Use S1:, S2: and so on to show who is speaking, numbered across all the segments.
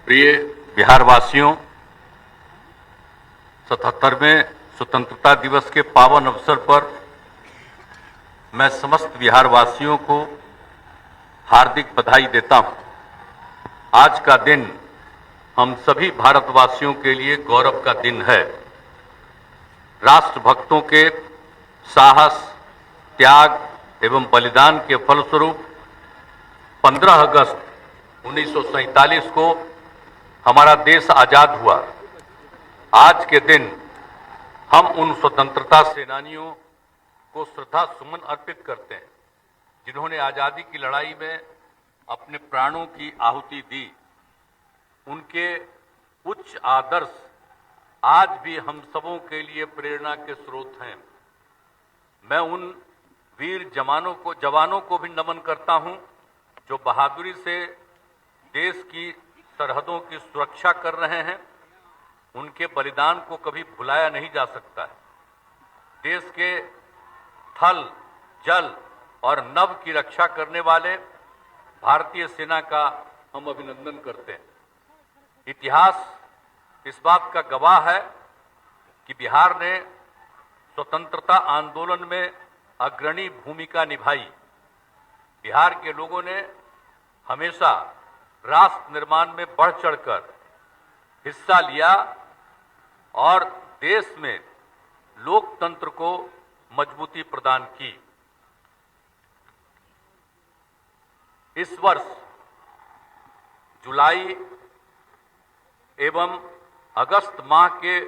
S1: प्रिय बिहार वासियों, 77वें स्वतंत्रता दिवस के पावन अवसर पर मैं समस्त बिहार वासियों को हार्दिक बधाई देता हूं। आज का दिन हम सभी भारतवासियों के लिए गौरव का दिन है। राष्ट्रभक्तों के साहस, त्याग एवं बलिदान के फलस्वरूप 15 अगस्त 1947 को हमारा देश आजाद हुआ। आज के दिन हम उन स्वतंत्रता सेनानियों को श्रद्धा सुमन अर्पित करते हैं जिन्होंने आजादी की लड़ाई में अपने प्राणों की आहुति दी। उनके उच्च आदर्श आज भी हम सबों के लिए प्रेरणा के स्रोत हैं। मैं उन वीर जवानों को भी नमन करता हूं जो बहादुरी से देश की सरहदों की सुरक्षा कर रहे हैं। उनके बलिदान को कभी भुलाया नहीं जा सकता है। देश के थल, जल और नभ की रक्षा करने वाले भारतीय सेना का हम अभिनंदन करते हैं। इतिहास इस बात का गवाह है कि बिहार ने स्वतंत्रता आंदोलन में अग्रणी भूमिका निभाई। बिहार के लोगों ने हमेशा राष्ट्र निर्माण में बढ़ चढ़कर हिस्सा लिया और देश में लोकतंत्र को मजबूती प्रदान की। इस वर्ष जुलाई एवं अगस्त माह के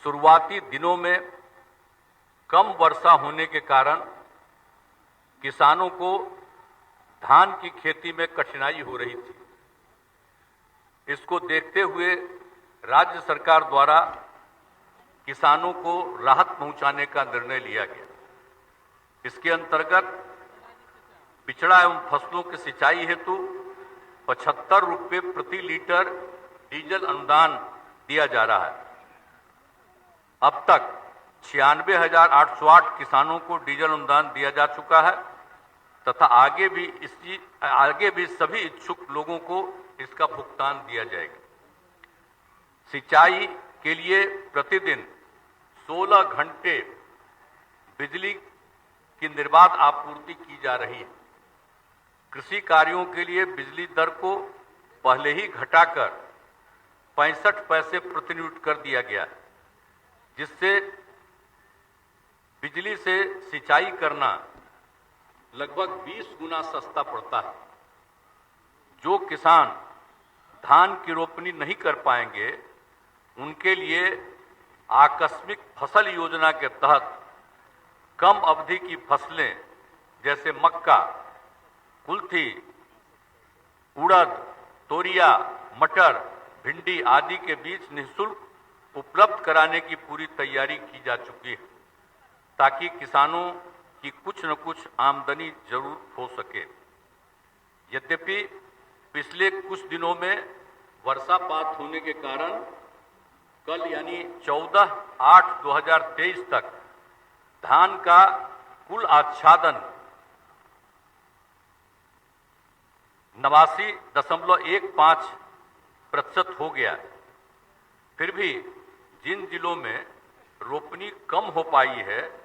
S1: शुरुआती दिनों में कम वर्षा होने के कारण किसानों को धान की खेती में कठिनाई हो रही थी। इसको देखते हुए राज्य सरकार द्वारा किसानों को राहत पहुंचाने का निर्णय लिया गया। इसके अंतर्गत बिचड़ा एवं फसलों की सिंचाई हेतु 75 रुपये प्रति लीटर डीजल अनुदान दिया जा रहा है। अब तक 96,808 किसानों को डीजल अनुदान दिया जा चुका है तथा आगे भी सभी इच्छुक लोगों को इसका भुगतान दिया जाएगा। सिंचाई के लिए प्रतिदिन 16 घंटे बिजली की निर्बाध आपूर्ति की जा रही है। कृषि कार्यों के लिए बिजली दर को पहले ही घटाकर 65 पैसे प्रति यूनिट कर दिया गया है, जिससे बिजली से सिंचाई करना लगभग 20 गुना सस्ता पड़ता है। जो किसान धान की रोपनी नहीं कर पाएंगे, उनके लिए आकस्मिक फसल योजना के तहत कम अवधि की फसलें जैसे मक्का, कुल्थी, उड़द, तोरिया, मटर, भिंडी आदि के बीज निःशुल्क उपलब्ध कराने की पूरी तैयारी की जा चुकी है ताकि किसानों की कुछ न कुछ आमदनी जरूर हो सके। यद्यपि पिछले कुछ दिनों में वर्षापात होने के कारण कल यानी 14/8/2023 तक धान का कुल आच्छादन 89.15% हो गया। फिर भी जिन जिलों में रोपनी कम हो पाई है,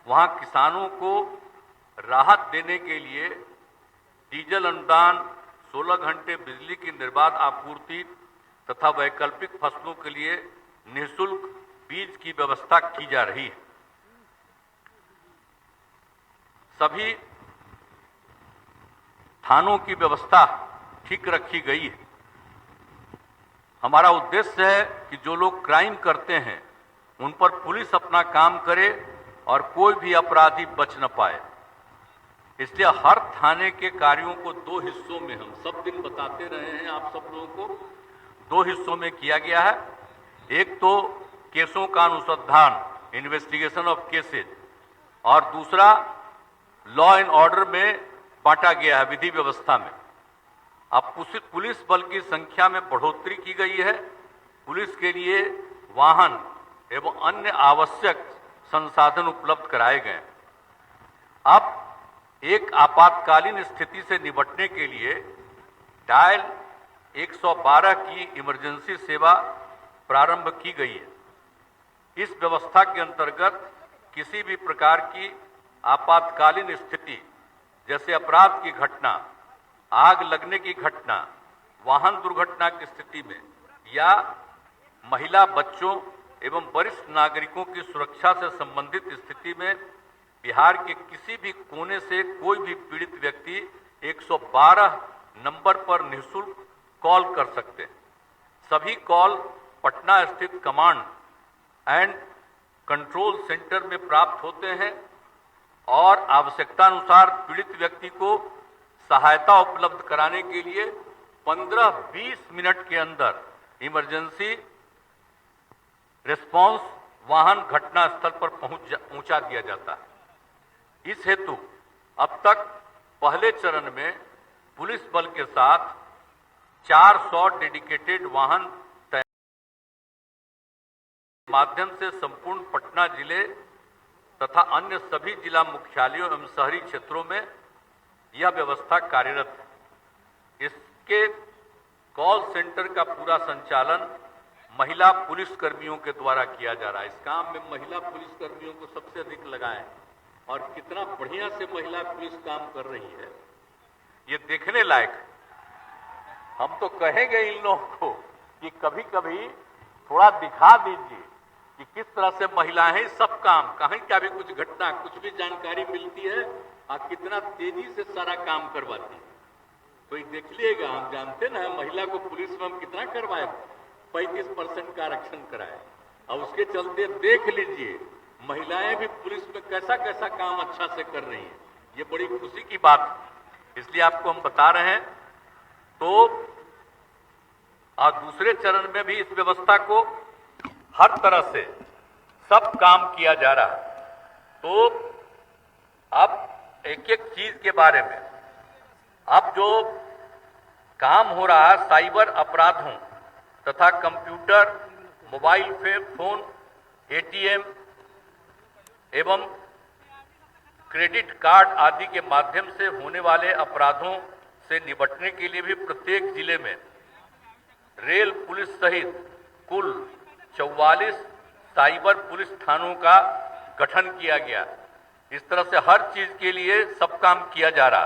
S1: वहां किसानों को राहत देने के लिए डीजल अनुदान, 16 घंटे बिजली की निर्बाध आपूर्ति तथा वैकल्पिक फसलों के लिए निःशुल्क बीज की व्यवस्था की जा रही है। सभी थानों की व्यवस्था ठीक रखी गई है। हमारा उद्देश्य है कि जो लोग क्राइम करते हैं उन पर पुलिस अपना काम करे और कोई भी अपराधी बच न पाए। इसलिए हर थाने के कार्यों को 2 हिस्सों में हम सब दिन बताते रहे हैं आप सब लोगों को, 2 हिस्सों में किया गया है। एक तो केसों का अनुसंधान, इन्वेस्टिगेशन ऑफ केसेज, और दूसरा लॉ एंड ऑर्डर में बांटा गया है विधि व्यवस्था में। अब पुलिस बल की संख्या में बढ़ोतरी की गई है। पुलिस के लिए वाहन एवं अन्य आवश्यक संसाधन उपलब्ध कराए गए। अब एक आपातकालीन स्थिति से निपटने के लिए डायल 112 की इमरजेंसी सेवा प्रारंभ की गई है। इस व्यवस्था के अंतर्गत किसी भी प्रकार की आपातकालीन स्थिति जैसे अपराध की घटना, आग लगने की घटना, वाहन दुर्घटना की स्थिति में या महिला, बच्चों एवं वरिष्ठ नागरिकों की सुरक्षा से संबंधित स्थिति में बिहार के किसी भी कोने से कोई भी पीड़ित व्यक्ति 112 नंबर पर निःशुल्क कॉल कर सकते हैं। सभी कॉल पटना स्थित कमांड एंड कंट्रोल सेंटर में प्राप्त होते हैं और आवश्यकतानुसार पीड़ित व्यक्ति को सहायता उपलब्ध कराने के लिए 15-20 मिनट के अंदर इमरजेंसी रिस्पांस वाहन घटना स्थल पर पहुंचा दिया जाता है। इस हेतु अब तक पहले चरण में पुलिस बल के साथ 400 डेडिकेटेड वाहन तैनात माध्यम से संपूर्ण पटना जिले तथा अन्य सभी जिला मुख्यालयों एवं शहरी क्षेत्रों में यह व्यवस्था कार्यरत है। इसके कॉल सेंटर का पूरा संचालन महिला पुलिस कर्मियों के द्वारा किया जा रहा है। इस काम में महिला पुलिस कर्मियों को सबसे अधिक लगाएं और कितना बढ़िया से महिला पुलिस काम कर रही है, ये देखने लायक है। हम तो कहेंगे इन लोगों को कि कभी कभी थोड़ा दिखा दीजिए कि किस तरह से महिलाएं सब काम, कहीं क्या भी कुछ घटना, कुछ भी जानकारी मिलती है और कितना तेजी से सारा काम करवाती है। तो ये देख लीजिएगा, हम जानते ना महिला को पुलिस में हम कितना करवाए, 35% का आरक्षण कराए और उसके चलते देख लीजिए महिलाएं भी पुलिस में कैसा कैसा काम अच्छा से कर रही हैं। ये बड़ी खुशी की बात है, इसलिए आपको हम बता रहे हैं। तो और दूसरे चरण में भी इस व्यवस्था को हर तरह से सब काम किया जा रहा है। तो अब एक एक चीज के बारे में, अब जो काम हो रहा है साइबर अपराधों तथा कंप्यूटर, मोबाइल फोन, एटीएम एवं क्रेडिट कार्ड आदि के माध्यम से होने वाले अपराधों से निपटने के लिए भी प्रत्येक जिले में रेल पुलिस सहित कुल 44 साइबर पुलिस थानों का गठन किया गया। इस तरह से हर चीज के लिए सब काम किया जा रहा।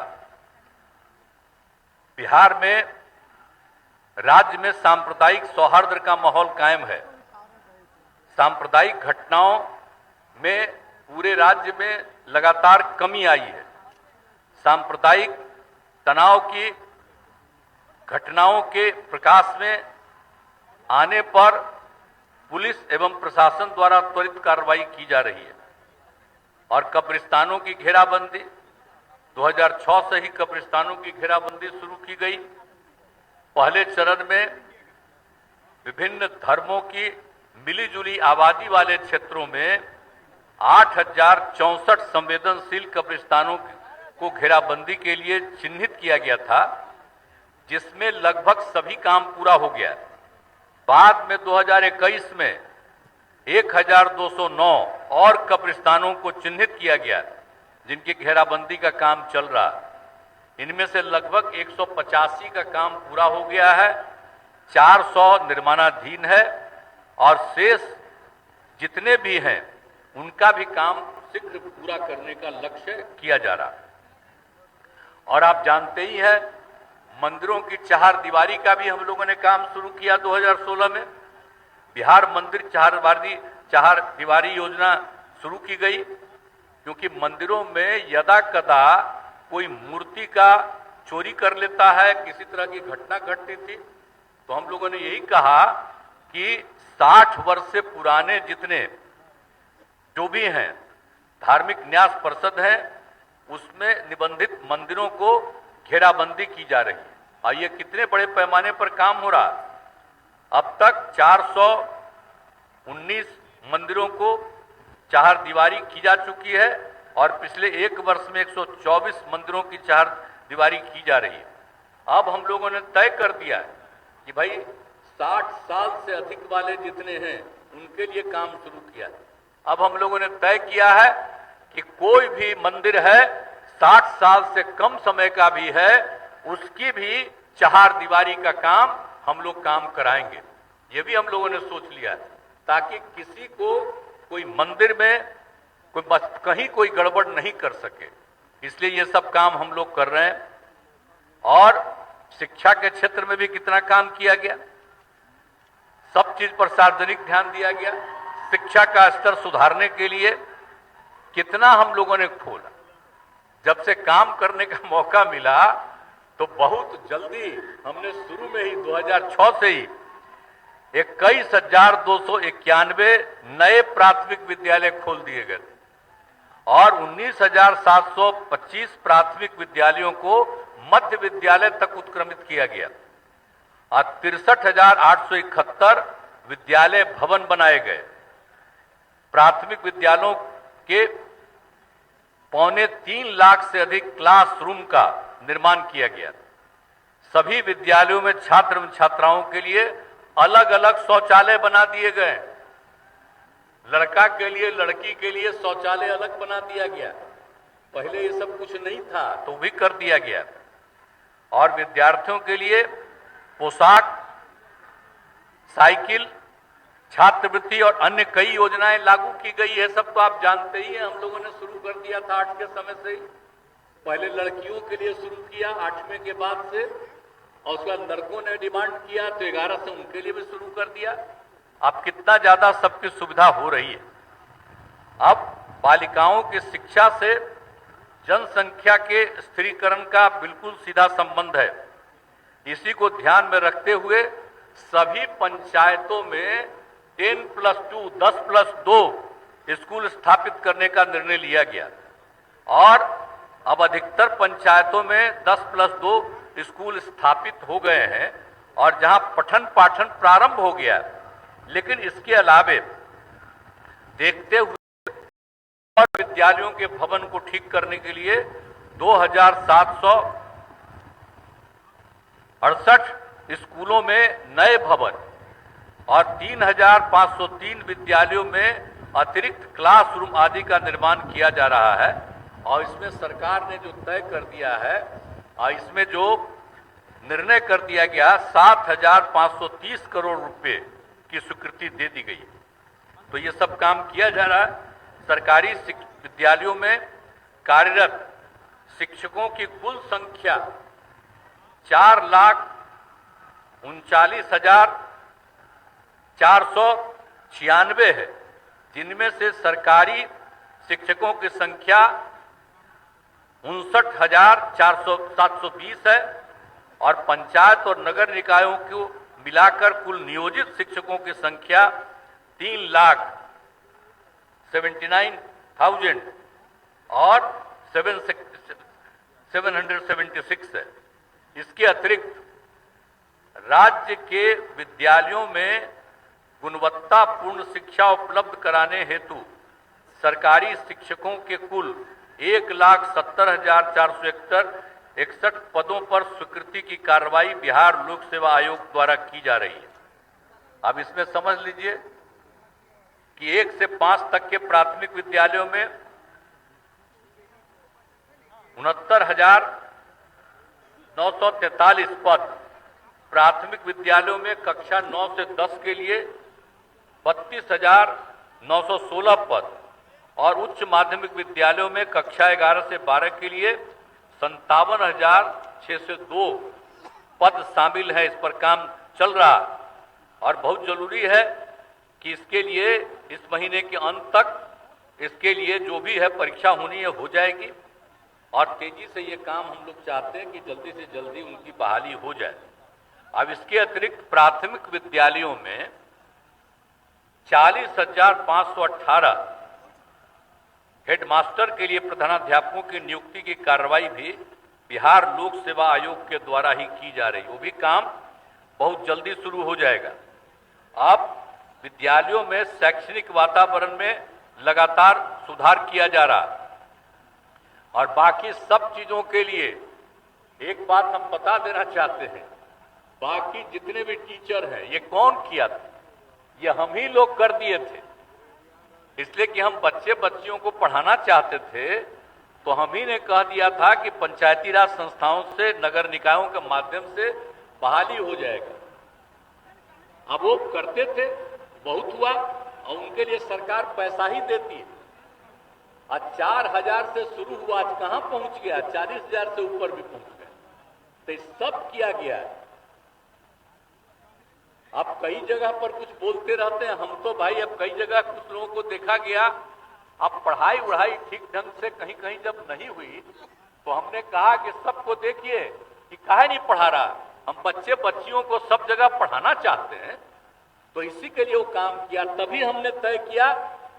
S1: बिहार में राज्य में सांप्रदायिक सौहार्द का माहौल कायम है। सांप्रदायिक घटनाओं में पूरे राज्य में लगातार कमी आई है। सांप्रदायिक तनाव की घटनाओं के प्रकाश में आने पर पुलिस एवं प्रशासन द्वारा त्वरित कार्रवाई की जा रही है और कब्रिस्तानों की घेराबंदी 2006 से ही कब्रिस्तानों की घेराबंदी शुरू की गई। पहले चरण में विभिन्न धर्मों की मिलीजुली आबादी वाले क्षेत्रों में 8064 संवेदनशील कब्रिस्तानों को घेराबंदी के लिए चिन्हित किया गया था, जिसमें लगभग सभी काम पूरा हो गया। बाद में 2021 में 1209 और कब्रिस्तानों को चिन्हित किया गया जिनकी घेराबंदी का काम चल रहा। इनमें से लगभग 185 का काम पूरा हो गया है, 400 निर्माणाधीन है और शेष जितने भी हैं उनका भी काम शीघ्र पूरा करने का लक्ष्य किया जा रहा। और आप जानते ही हैं मंदिरों की चार दीवारी का भी हम लोगों ने काम शुरू किया 2016 में। बिहार मंदिर चार दीवारी योजना शुरू की गई, क्योंकि मंदिरों में यदा कदा कोई मूर्ति का चोरी कर लेता है, किसी तरह की घटना घटती थी, तो हम लोगों ने यही कहा कि 60 वर्ष से पुराने जितने जो भी हैं धार्मिक न्यास परिषद है उसमें निबंधित मंदिरों को घेराबंदी की जा रही है और ये कितने बड़े पैमाने पर काम हो रहा। अब तक 419 मंदिरों को चार दीवारी की जा चुकी है और पिछले एक वर्ष में 124 मंदिरों की चार दीवारी की जा रही है। अब हम लोगों ने तय कर दिया है कि भाई 60 साल से अधिक वाले जितने हैं उनके लिए काम शुरू किया है। अब हम लोगों ने तय किया है कि कोई भी मंदिर है 60 साल से कम समय का भी है, उसकी भी चार दीवारी का काम हम लोग काम कराएंगे। ये भी हम लोगों ने सोच लिया है, ताकि किसी को कोई मंदिर में कहीं कोई गड़बड़ नहीं कर सके। इसलिए ये सब काम हम लोग कर रहे हैं। और शिक्षा के क्षेत्र में भी कितना काम किया गया, सब चीज पर सार्वजनिक ध्यान दिया गया। शिक्षा का स्तर सुधारने के लिए कितना हम लोगों ने खोला। जब से काम करने का मौका मिला तो बहुत जल्दी हमने शुरू में ही 2006 से ही 21,291 नए प्राथमिक विद्यालय खोल दिए गए और 19,725 प्राथमिक विद्यालयों को मध्य विद्यालय तक उत्क्रमित किया गया और 63,871 विद्यालय भवन बनाए गए। प्राथमिक विद्यालयों के 2.25 लाख से अधिक क्लासरूम का निर्माण किया गया। सभी विद्यालयों में छात्र एवं छात्राओं के लिए अलग अलग शौचालय बना दिए गए। लड़का के लिए, लड़की के लिए शौचालय अलग बना दिया गया। पहले ये सब कुछ नहीं था, तो भी कर दिया गया। और विद्यार्थियों के लिए पोशाक, साइकिल, छात्रवृत्ति और अन्य कई योजनाएं लागू की गई है। सब तो आप जानते ही हैं, हम लोगों ने शुरू कर दिया था 8 के समय से ही। पहले लड़कियों के लिए शुरू किया 8वें के बाद से, और उसके बाद लड़कों ने डिमांड किया तो 11 से उनके लिए भी शुरू कर दिया। अब कितना ज्यादा सबकी सुविधा हो रही है। अब बालिकाओं की शिक्षा से जनसंख्या के स्थिरीकरण का बिल्कुल सीधा संबंध है। इसी को ध्यान में रखते हुए सभी पंचायतों में 10+2 10+2 स्कूल स्थापित करने का निर्णय लिया गया और अब अधिकतर पंचायतों में 10+2 स्कूल स्थापित हो गए हैं और जहां पठन पाठन प्रारंभ हो गया। लेकिन इसके अलावे देखते हुए और विद्यालयों के भवन को ठीक करने के लिए 2,768 स्कूलों में नए भवन और 3,503 विद्यालयों में अतिरिक्त क्लासरूम आदि का निर्माण किया जा रहा है। और इसमें सरकार ने जो तय कर दिया है और इसमें जो निर्णय कर दिया गया 7,530 करोड़ रुपए की स्वीकृति दे दी गई। तो ये सब काम किया जा रहा है। सरकारी विद्यालयों में कार्यरत शिक्षकों की कुल संख्या 4,39,496 है, जिनमें से सरकारी शिक्षकों की संख्या 59,720 है और पंचायत और नगर निकायों को मिलाकर कुल नियोजित शिक्षकों की संख्या 3,79,000 और 776 है। इसके अतिरिक्त राज्य के विद्यालयों में गुणवत्तापूर्ण शिक्षा उपलब्ध कराने हेतु सरकारी शिक्षकों के कुल 1,70,461 पदों पर स्वीकृति की कार्रवाई बिहार लोक सेवा आयोग द्वारा की जा रही है। अब इसमें समझ लीजिए कि 1 से 5 तक के प्राथमिक विद्यालयों में 69,943 पद, प्राथमिक विद्यालयों में कक्षा 9 से 10 के लिए 32,916 पद और उच्च माध्यमिक विद्यालयों में कक्षा 11 से 12 के लिए 57,602 पद शामिल है। इस पर काम चल रहा और बहुत जरूरी है कि इसके लिए इस महीने के अंत तक इसके लिए जो भी है परीक्षा होनी है हो जाएगी और तेजी से ये काम हम लोग चाहते हैं कि जल्दी से जल्दी उनकी बहाली हो जाए। अब इसके अतिरिक्त प्राथमिक विद्यालयों में 40,518 हेडमास्टर के लिए प्रधानाध्यापकों की नियुक्ति की कार्रवाई भी बिहार लोक सेवा आयोग के द्वारा ही की जा रही। वो भी काम बहुत जल्दी शुरू हो जाएगा। अब विद्यालयों में शैक्षणिक वातावरण में लगातार सुधार किया जा रहा और बाकी सब चीजों के लिए एक बात हम बता देना चाहते हैं, बाकी जितने भी टीचर हैं ये कौन किया था? ये हम ही लोग कर दिए थे, इसलिए कि हम बच्चे बच्चियों को पढ़ाना चाहते थे तो हम ही ने कह दिया था कि पंचायती राज संस्थाओं से, नगर निकायों के माध्यम से बहाली हो जाएगा। अब वो करते थे, बहुत हुआ, और उनके लिए सरकार पैसा ही देती है। आज 4,000 से शुरू हुआ, आज कहां पहुंच गया, 40,000 से ऊपर भी पहुंच गया। तो ये सब किया गया है। अब कई जगह पर कुछ बोलते रहते हैं, हम तो भाई अब कई जगह कुछ लोगों को देखा गया, अब पढ़ाई वढ़ाई ठीक ढंग से कहीं कहीं जब नहीं हुई तो हमने कहा कि सबको देखिए कि काहे नहीं पढ़ा रहा, हम बच्चे बच्चियों को सब जगह पढ़ाना चाहते हैं। तो इसी के लिए वो काम किया। तभी हमने तय किया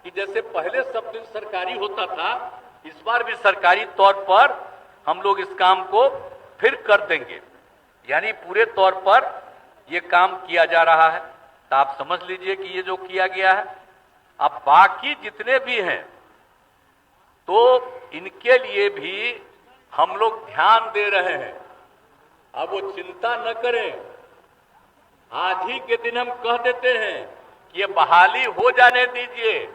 S1: कि जैसे पहले सब दिन सरकारी होता था, इस बार भी सरकारी तौर पर हम लोग इस काम को फिर कर देंगे, यानी पूरे तौर पर ये काम किया जा रहा है। तो आप समझ लीजिए कि ये जो किया गया है, अब बाकी जितने भी हैं तो इनके लिए भी हम लोग ध्यान दे रहे हैं। अब वो चिंता न करें, आज ही के दिन हम कह देते हैं कि ये बहाली हो जाने दीजिए,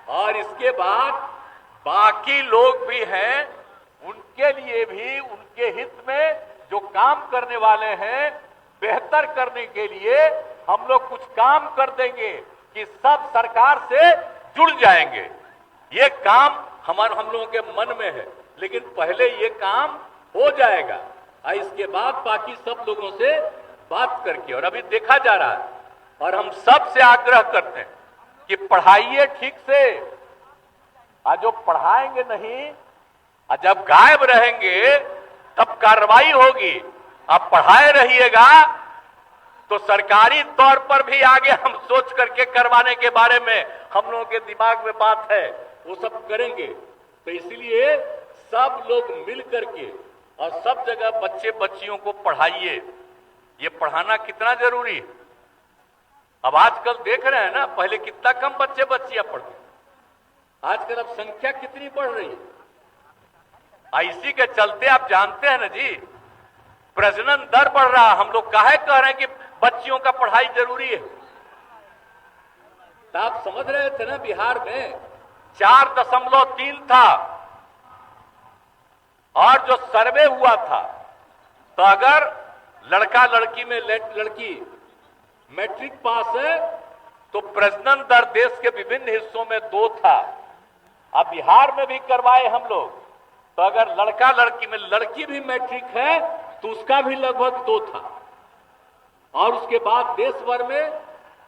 S1: और इसके बाद बाकी लोग भी हैं, उनके लिए भी, उनके हित में जो काम करने वाले हैं, बेहतर करने के लिए हम लोग कुछ काम कर देंगे कि सब सरकार से जुड़ जाएंगे। ये काम हम लोगों के मन में है, लेकिन पहले ये काम हो जाएगा और इसके बाद बाकी सब लोगों से बात करके। और अभी देखा जा रहा है, और हम सब से आग्रह करते हैं कि पढ़ाइए ठीक से। आज जो पढ़ाएंगे नहीं, और जब गायब रहेंगे तब कार्रवाई होगी। आप पढ़ाए रहिएगा तो सरकारी तौर पर भी आगे हम सोच करके करवाने के बारे में हम लोगों के दिमाग में बात है, वो सब करेंगे। तो इसलिए सब लोग मिल करके और सब जगह बच्चे बच्चियों को पढ़ाइए। ये पढ़ाना कितना जरूरी है। अब आजकल देख रहे हैं ना, पहले कितना कम बच्चे बच्चियां पढ़ते, आजकल अब संख्या कितनी बढ़ रही है। इसी के चलते आप जानते हैं ना जी, प्रजनन दर बढ़ रहा। हम लोग काहे कह रहे हैं कि बच्चियों का पढ़ाई जरूरी है। तो आप समझ रहे थे ना, बिहार में 4.3 था, और जो सर्वे हुआ था तो अगर लड़का लड़की में लड़की मैट्रिक पास है तो प्रजनन दर देश के विभिन्न हिस्सों में 2 था। अब बिहार में भी करवाए हम लोग, तो अगर लड़का लड़की में लड़की भी मैट्रिक है तो उसका भी लगभग 2 था। और उसके बाद देश भर में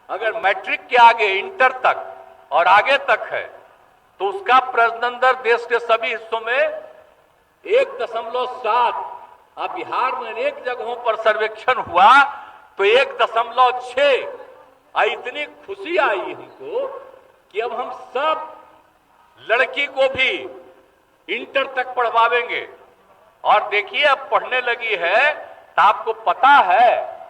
S1: अगर मैट्रिक के आगे इंटर तक और आगे तक है तो उसका प्रजनन दर देश के सभी हिस्सों में 1.7। अब बिहार में अनेक जगहों पर सर्वेक्षण हुआ तो 1.6। इतनी खुशी आई हमको कि अब हम सब लड़की को भी इंटर तक पढ़वावेंगे। और देखिए अब पढ़ने लगी है तो आपको पता है,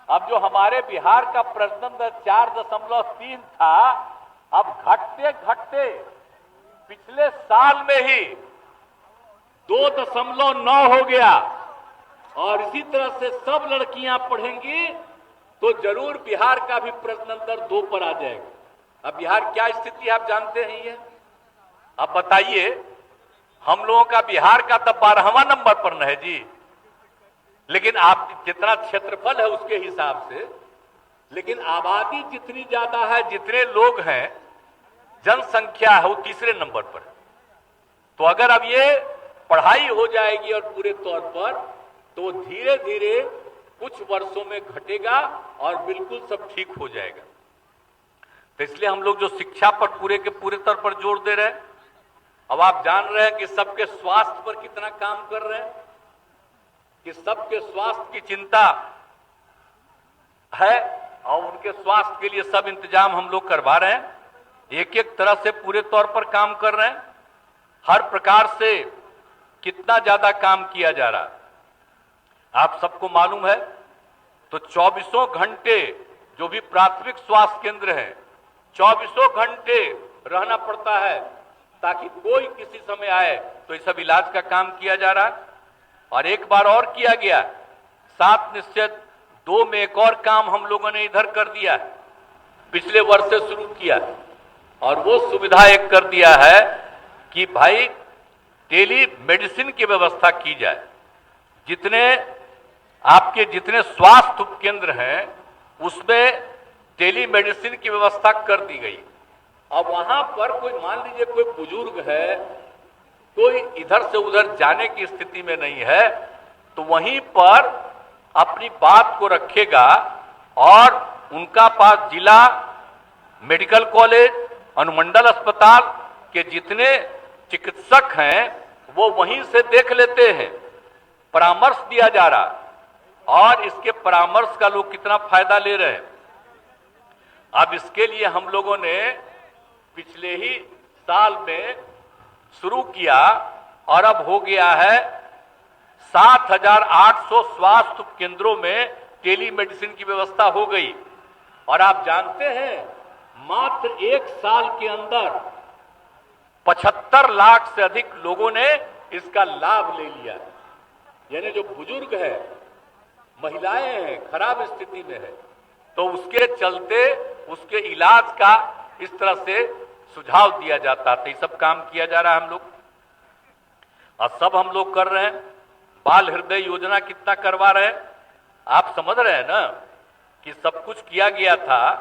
S1: अब जो हमारे बिहार का प्रजनन दर 4.3 था, अब घटते घटते पिछले साल में ही 2.9 हो गया। और इसी तरह से सब लड़कियां पढ़ेंगी तो जरूर बिहार का भी प्रजनन दर 2 पर आ जाएगा। अब बिहार क्या स्थिति आप जानते हैं ये। अब बताइए, हम लोगों का बिहार का तो 12वां नंबर पर न है जी, लेकिन आप जितना क्षेत्रफल है उसके हिसाब से, लेकिन आबादी जितनी ज्यादा है, जितने लोग हैं, जनसंख्या है, वो तीसरे नंबर पर है। तो अगर अब ये पढ़ाई हो जाएगी और पूरे तौर पर, तो धीरे धीरे कुछ वर्षों में घटेगा और बिल्कुल सब ठीक हो जाएगा। तो इसलिए हम लोग जो शिक्षा पर पूरे के पूरे तौर पर जोर दे रहे हैं। अब आप जान रहे हैं कि सबके स्वास्थ्य पर कितना काम कर रहे हैं, कि सबके स्वास्थ्य की चिंता है और उनके स्वास्थ्य के लिए सब इंतजाम हम लोग करवा रहे हैं। एक एक तरह से पूरे तौर पर काम कर रहे हैं। हर प्रकार से कितना ज्यादा काम किया जा रहा है आप सबको मालूम है। तो 24 घंटे जो भी प्राथमिक स्वास्थ्य केंद्र है, 24 घंटे रहना पड़ता है ताकि कोई किसी समय आए तो ये सब इलाज का काम किया जा रहा है। और एक बार और किया गया, 7 निश्चय 2 में एक और काम हम लोगों ने इधर कर दिया है, पिछले वर्ष से शुरू किया, और वो सुविधा एक कर दिया है कि भाई टेली मेडिसिन की व्यवस्था की जाए। जितने स्वास्थ्य उपकेंद्र हैं उसमें टेली मेडिसिन की व्यवस्था कर दी गई। अब वहां पर कोई मान लीजिए कोई बुजुर्ग है, कोई इधर से उधर जाने की स्थिति में नहीं है, तो वहीं पर अपनी बात को रखेगा और उनका पास जिला मेडिकल कॉलेज, अनुमंडल अस्पताल के जितने चिकित्सक हैं वो वहीं से देख लेते हैं। परामर्श दिया जा रहा और इसके परामर्श का लोग कितना फायदा ले रहे हैं। अब इसके लिए हम लोगों ने पिछले ही साल में शुरू किया और अब हो गया है 7,800 स्वास्थ्य केंद्रों में टेली मेडिसिन की व्यवस्था हो गई। और आप जानते हैं मात्र एक साल के अंदर 75 लाख से अधिक लोगों ने इसका लाभ ले लिया। यानी जो बुजुर्ग है, महिलाएं हैं, खराब स्थिति में है, तो उसके चलते उसके इलाज का इस तरह से सुझाव दिया जाता था। ये सब काम किया जा रहा है हम लोग, और सब हम लोग कर रहे हैं। बाल हृदय योजना कितना करवा रहे हैं, आप समझ रहे हैं ना कि सब कुछ किया गया था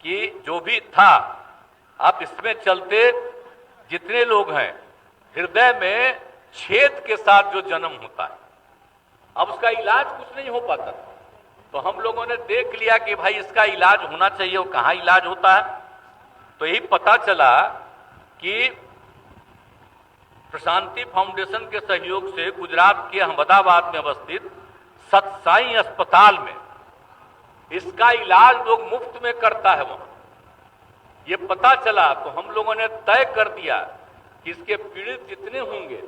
S1: कि जो भी था। अब इसमें चलते जितने लोग हैं हृदय में छेद के साथ जो जन्म होता है, अब उसका इलाज कुछ नहीं हो पाता, तो हम लोगों ने देख लिया कि भाई इसका इलाज होना चाहिए। और कहाँ इलाज होता है, तो यही पता चला कि प्रशांति फाउंडेशन के सहयोग से गुजरात के अहमदाबाद में अवस्थित सतसाई अस्पताल में इसका इलाज लोग मुफ्त में करता है। वहां ये पता चला तो हम लोगों ने तय कर दिया कि इसके पीड़ित जितने होंगे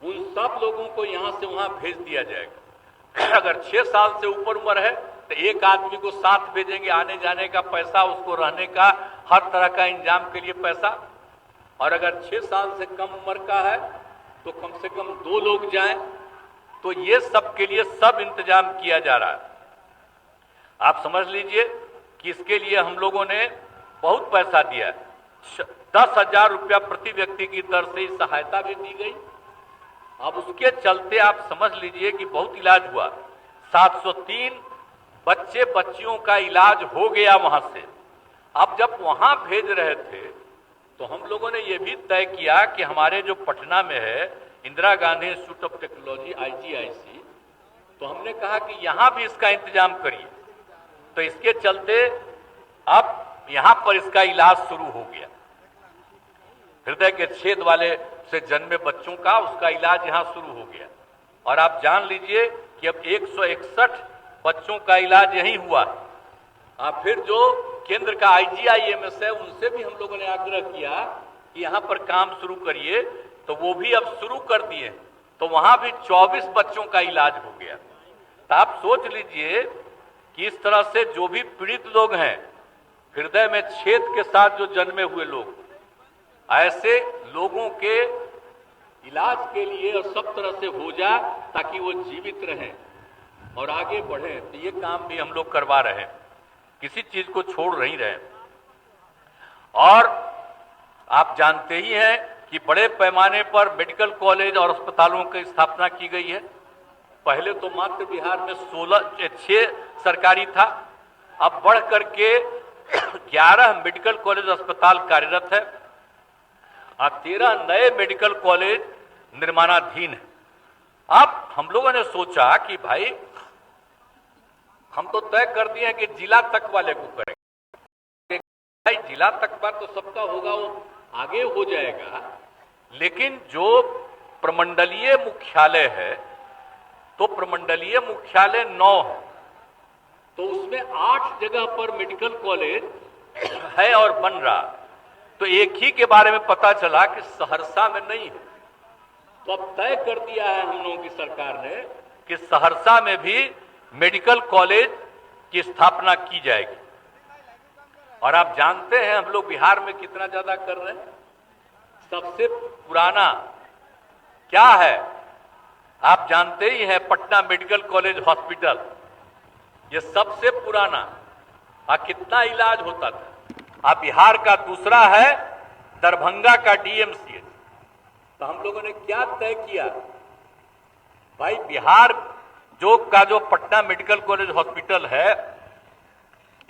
S1: उन सब लोगों को यहां से वहां भेज दिया जाएगा। अगर 6 साल से ऊपर उम्र है तो एक आदमी को साथ भेजेंगे, आने जाने का पैसा, उसको रहने का हर तरह का इंतजाम के लिए पैसा। और अगर 6 साल से कम उम्र का है तो कम से कम 2 लोग जाएं। तो ये सब के लिए सब इंतजाम किया जा रहा है। आप समझ लीजिए कि इसके लिए हम लोगों ने बहुत पैसा दिया। 10,000 रुपया प्रति व्यक्ति की दर से सहायता भी दी गई। अब उसके चलते आप समझ लीजिए कि बहुत इलाज हुआ। 703 बच्चे बच्चियों का इलाज हो गया वहां से। अब जब वहां भेज रहे थे तो हम लोगों ने यह भी तय किया कि हमारे जो पटना में है Indira Gandhi institute of technology IGIC, तो हमने कहा कि यहां भी इसका इंतजाम करिए। तो इसके चलते अब यहां पर इसका इलाज शुरू हो गया। हृदय के छेद वाले से जन्मे बच्चों का उसका इलाज यहां शुरू हो गया। और आप जान लीजिए कि अब 161 बच्चों का इलाज यहीं हुआ। फिर जो केंद्र का IGIMS है उनसे भी हम लोगों ने आग्रह किया कि यहां पर काम शुरू करिए, तो वो भी अब शुरू कर दिए। तो वहां भी 24 बच्चों का इलाज हो गया। तो आप सोच लीजिए कि इस तरह से जो भी पीड़ित लोग हैं हृदय में छेद के साथ जो जन्मे हुए लोग, ऐसे लोगों के इलाज के लिए और सब तरह से हो जाए ताकि वो जीवित रहें और आगे बढ़ें। तो ये काम भी हम लोग करवा रहे हैं, किसी चीज को छोड़ नहीं रहे। और आप जानते ही हैं कि बड़े पैमाने पर मेडिकल कॉलेज और अस्पतालों की स्थापना की गई है। पहले तो मात्र बिहार में 6 सरकारी था, अब बढ़ करके 11 मेडिकल कॉलेज अस्पताल कार्यरत है और 13 नए मेडिकल कॉलेज निर्माणाधीन है। अब हम लोगों ने सोचा कि भाई हम तो तय कर दिए हैं कि जिला तक वाले को करेंगे। भाई जिला तक पर तो सबका होगा, वो आगे हो जाएगा, लेकिन जो प्रमंडलीय मुख्यालय है तो प्रमंडलीय मुख्यालय 9 है, तो उसमें 8 जगह पर मेडिकल कॉलेज है और बन रहा। तो एक ही के बारे में पता चला कि सहरसा में नहीं है। तो अब तय कर दिया है हम लोगों की सरकार ने कि सहरसा में भी मेडिकल कॉलेज की स्थापना की जाएगी। और आप जानते हैं हम लोग बिहार में कितना ज्यादा कर रहे हैं। सबसे पुराना क्या है आप जानते ही हैं, पटना मेडिकल कॉलेज हॉस्पिटल, ये सबसे पुराना। कितना इलाज होता था। बिहार का दूसरा है दरभंगा का DMCH, तो हम लोगों ने क्या तय किया, भाई बिहार जो पटना मेडिकल कॉलेज हॉस्पिटल है,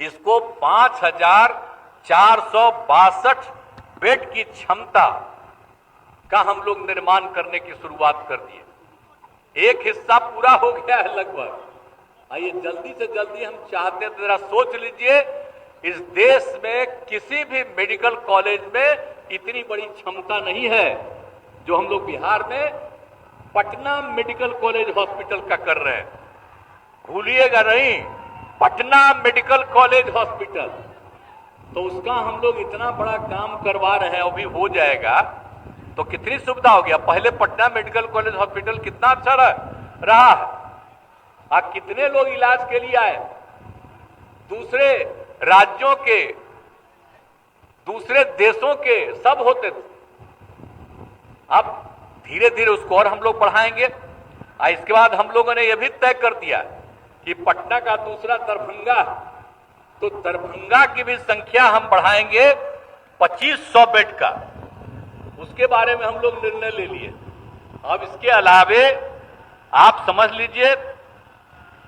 S1: इसको 5,462 बेड की क्षमता का हम लोग निर्माण करने की शुरुआत कर दिए। एक हिस्सा पूरा हो गया है लगभग। आइए जल्दी से जल्दी हम चाहते हैं, जरा सोच लीजिए, इस देश में किसी भी मेडिकल कॉलेज में इतनी बड़ी क्षमता नहीं है जो हम लोग बिहार में पटना मेडिकल कॉलेज हॉस्पिटल का कर रहे हैं। भूलिएगा नहीं, पटना मेडिकल कॉलेज हॉस्पिटल, तो उसका हम लोग इतना बड़ा काम करवा रहे हैं, अभी हो जाएगा तो कितनी सुविधा हो गया। पहले पटना मेडिकल कॉलेज हॉस्पिटल कितना अच्छा रहा, कितने लोग इलाज के लिए आए, दूसरे राज्यों के, दूसरे देशों के सब होते थे। अब धीरे धीरे उसको और हम लोग बढ़ाएंगे। इसके बाद हम लोगों ने यह भी तय कर दिया कि पटना का दूसरा दरभंगा, तो दरभंगा की भी संख्या हम बढ़ाएंगे 2500 बेड का, उसके बारे में हम लोग निर्णय ले लिए। अब इसके अलावे आप समझ लीजिए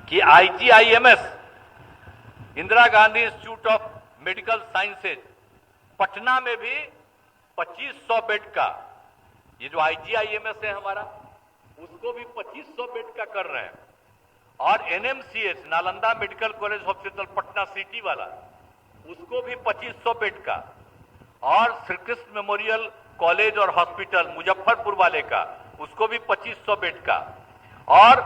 S1: कि IGIMS, Indira Gandhi institute of medical sciences, Patna में भी 2500 बेड का, ये जो IGIMS है हमारा, उसको भी 2500 बेड का कर रहे हैं। और NMCH, Nalanda medical college hospital Patna city वाला, उसको भी 2500 बेड का। और श्री कृष्ण मेमोरियल कॉलेज और हॉस्पिटल मुजफ्फरपुर वाले का, उसको भी 2500 बेड का। और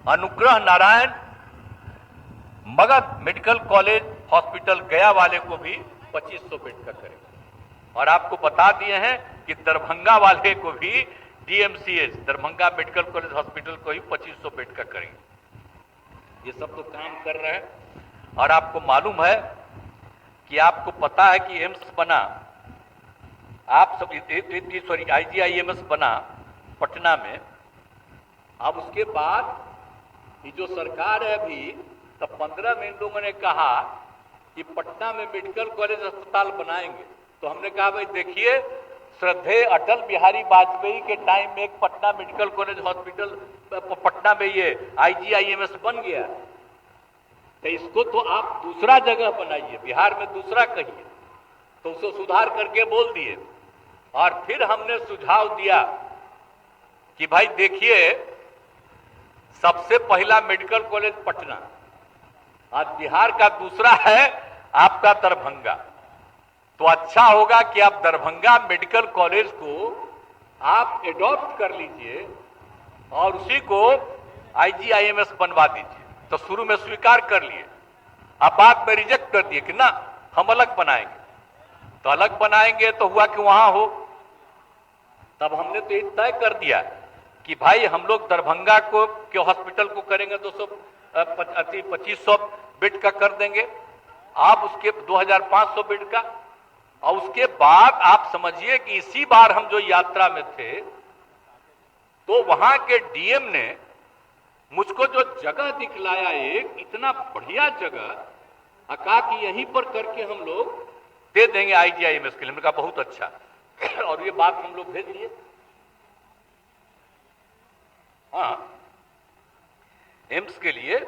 S1: Anugrah Narayan Magadh medical college hospital गया वाले को भी 2500 बेड का करेंगे। और आपको बता दिए हैं कि दरभंगा वाले को भी DMCH, Darbhanga medical college hospital को ही 2500 बेड का करेंगे। ये सब तो काम कर रहे हैं। और आपको मालूम है कि आपको पता है कि एम्स बना, आप सब सॉरी IGIMS बना पटना में। अब उसके बाद ये जो सरकार है अभी, तो 15 में इन लोगों ने कहा कि पटना में मेडिकल कॉलेज अस्पताल बनाएंगे। तो हमने कहा भाई देखिए, श्रद्धेय अटल बिहारी वाजपेयी के टाइम में एक Patna medical college hospital Patna में ये IGIMS बन गया, तो इसको तो आप दूसरा जगह बनाइए, बिहार में दूसरा कहिए। तो उसको सुधार करके बोल दिए। और फिर हमने सुझाव दिया कि भाई देखिए, सबसे पहला मेडिकल कॉलेज पटना, आज बिहार का दूसरा है आपका दरभंगा, तो अच्छा होगा कि आप दरभंगा मेडिकल कॉलेज को आप एडॉप्ट कर लीजिए और उसी को IGIMS बनवा दीजिए। तो शुरू में स्वीकार कर लिए, अब बाद में रिजेक्ट कर दिए कि ना हम अलग बनाएंगे। तो अलग बनाएंगे तो हुआ कि वहां हो। तब हमने तो ये तय कर दिया कि भाई हम लोग दरभंगा को के हॉस्पिटल को करेंगे 2500 बेड का कर देंगे, आप उसके 2500 बेड का। और उसके बाद आप समझिए कि इसी बार हम जो यात्रा में थे, तो वहां के DM ने मुझको जो जगह दिखलाया, एक इतना बढ़िया जगह, कहा कि यहीं पर करके हम लोग दे देंगे IGIMS के लिए। मैंने कहा बहुत अच्छा। और ये बात हम लोग भेज दिए। हाँ, एम्स के लिए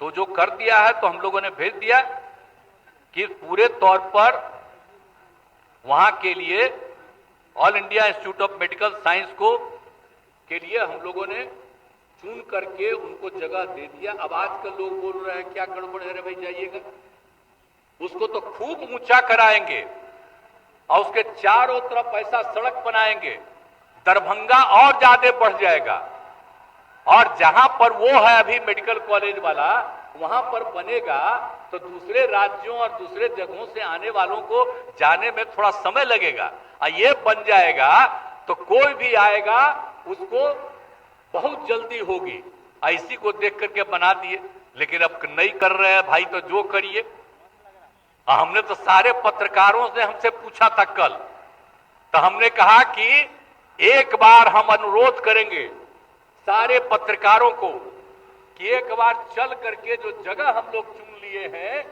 S1: तो जो कर दिया है, तो हम लोगों ने भेज दिया कि पूरे तौर पर वहां के लिए all India institute of medical science को के लिए हम लोगों ने चुन करके उनको जगह दे दिया। अब आजकल लोग बोल रहे हैं क्या गड़बड़ है रे भाई, जाइएगा, उसको तो खूब ऊंचा कराएंगे और उसके चारों तरफ ऐसा सड़क बनाएंगे, दरभंगा और ज्यादा बढ़ जाएगा। और जहां पर वो है अभी मेडिकल कॉलेज वाला, वहां पर बनेगा तो दूसरे राज्यों और दूसरे जगहों से आने वालों को जाने में थोड़ा समय लगेगा। और ये बन जाएगा तो कोई भी आएगा उसको बहुत जल्दी होगी। इसी को देख करके बना दिए, लेकिन अब नहीं कर रहे हैं भाई, तो जो करिए। हमने तो सारे पत्रकारों से हमसे पूछा था कल, तो हमने कहा कि एक बार हम अनुरोध करेंगे सारे पत्रकारों को कि एक बार चल करके जो जगह हम लोग चुन लिए हैं,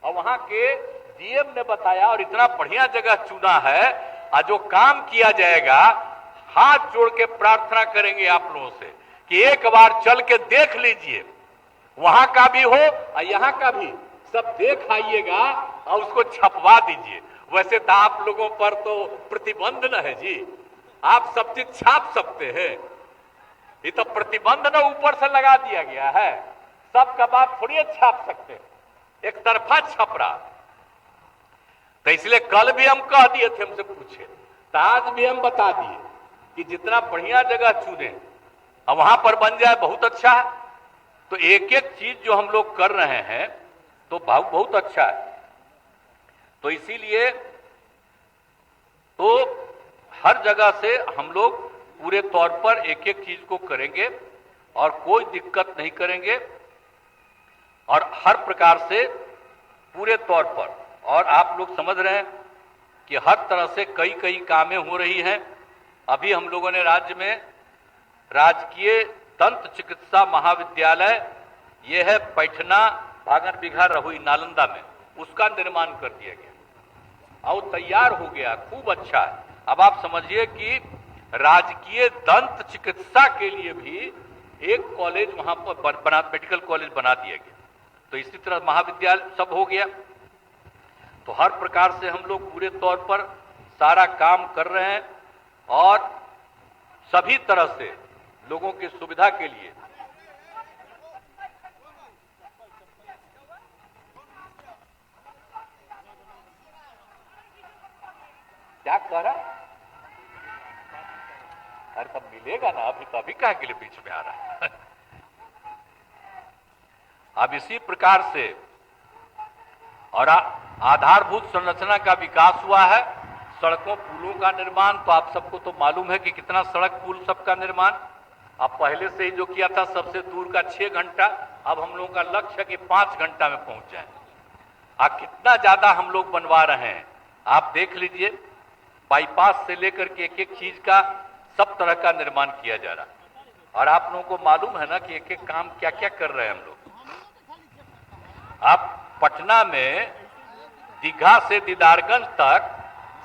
S1: और वहां के DM ने बताया और इतना बढ़िया जगह चुना है, और जो काम किया जाएगा, हाथ जोड़ के प्रार्थना करेंगे आप लोगों से कि एक बार चल के देख लीजिए, वहां का भी हो और यहां का भी, सब देख आइएगा और उसको छपवा दीजिए। वैसे तो आप लोगों पर तो प्रतिबंध न है जी, आप सब चीज छाप सकते हैं, ये तो प्रतिबंध न ऊपर से लगा दिया गया है, सब का बात थोड़ी छाप सकते हैं, एक तरफा छप रहा। तो इसलिए कल भी हम कह दिए थे, हमसे पूछे तो आज भी हम बता दिए कि जितना बढ़िया जगह चुने और वहां पर बन जाए बहुत अच्छा है। तो एक एक चीज जो हम लोग कर रहे हैं तो बहुत अच्छा है। तो इसीलिए तो हर जगह से हम लोग पूरे तौर पर एक एक चीज को करेंगे और कोई दिक्कत नहीं करेंगे, और हर प्रकार से पूरे तौर पर। और आप लोग समझ रहे हैं कि हर तरह से कई कामें हो रही हैं। अभी हम लोगों ने राज्य में राजकीय दंत चिकित्सा महाविद्यालय, यह है पैठना भागन बिघा रहुई नालंदा में, उसका निर्माण कर दिया गया और तैयार हो गया, खूब अच्छा है। अब आप समझिए कि राजकीय दंत चिकित्सा के लिए भी एक कॉलेज वहां पर मेडिकल कॉलेज बना दिया गया। तो इसी तरह महाविद्यालय सब हो गया। तो हर प्रकार से हम लोग पूरे तौर पर सारा काम कर रहे हैं और सभी तरह से लोगों की सुविधा के लिए। क्या कह रहा? अरे तब मिलेगा ना, अभी तो अभी कहा के लिए बीच में आ रहा है। अब इसी प्रकार से और आधारभूत संरचना का विकास हुआ है, सड़कों पुलों का निर्माण। तो आप सबको तो मालूम है कि कितना सड़क पुल सबका निर्माण अब पहले से ही जो किया था, सबसे दूर का 6 घंटा, अब हम लोगों का लक्ष्य है कि 5 घंटा में पहुंच जाए। अब कितना ज्यादा हम लोग बनवा रहे हैं आप देख लीजिए, बाईपास से लेकर के एक एक चीज का सब तरह का निर्माण किया जा रहा है। और आप लोगों को मालूम है ना कि एक एक काम क्या क्या कर रहे हैं हम लोग। आप पटना में दीघा से दीदारगंज तक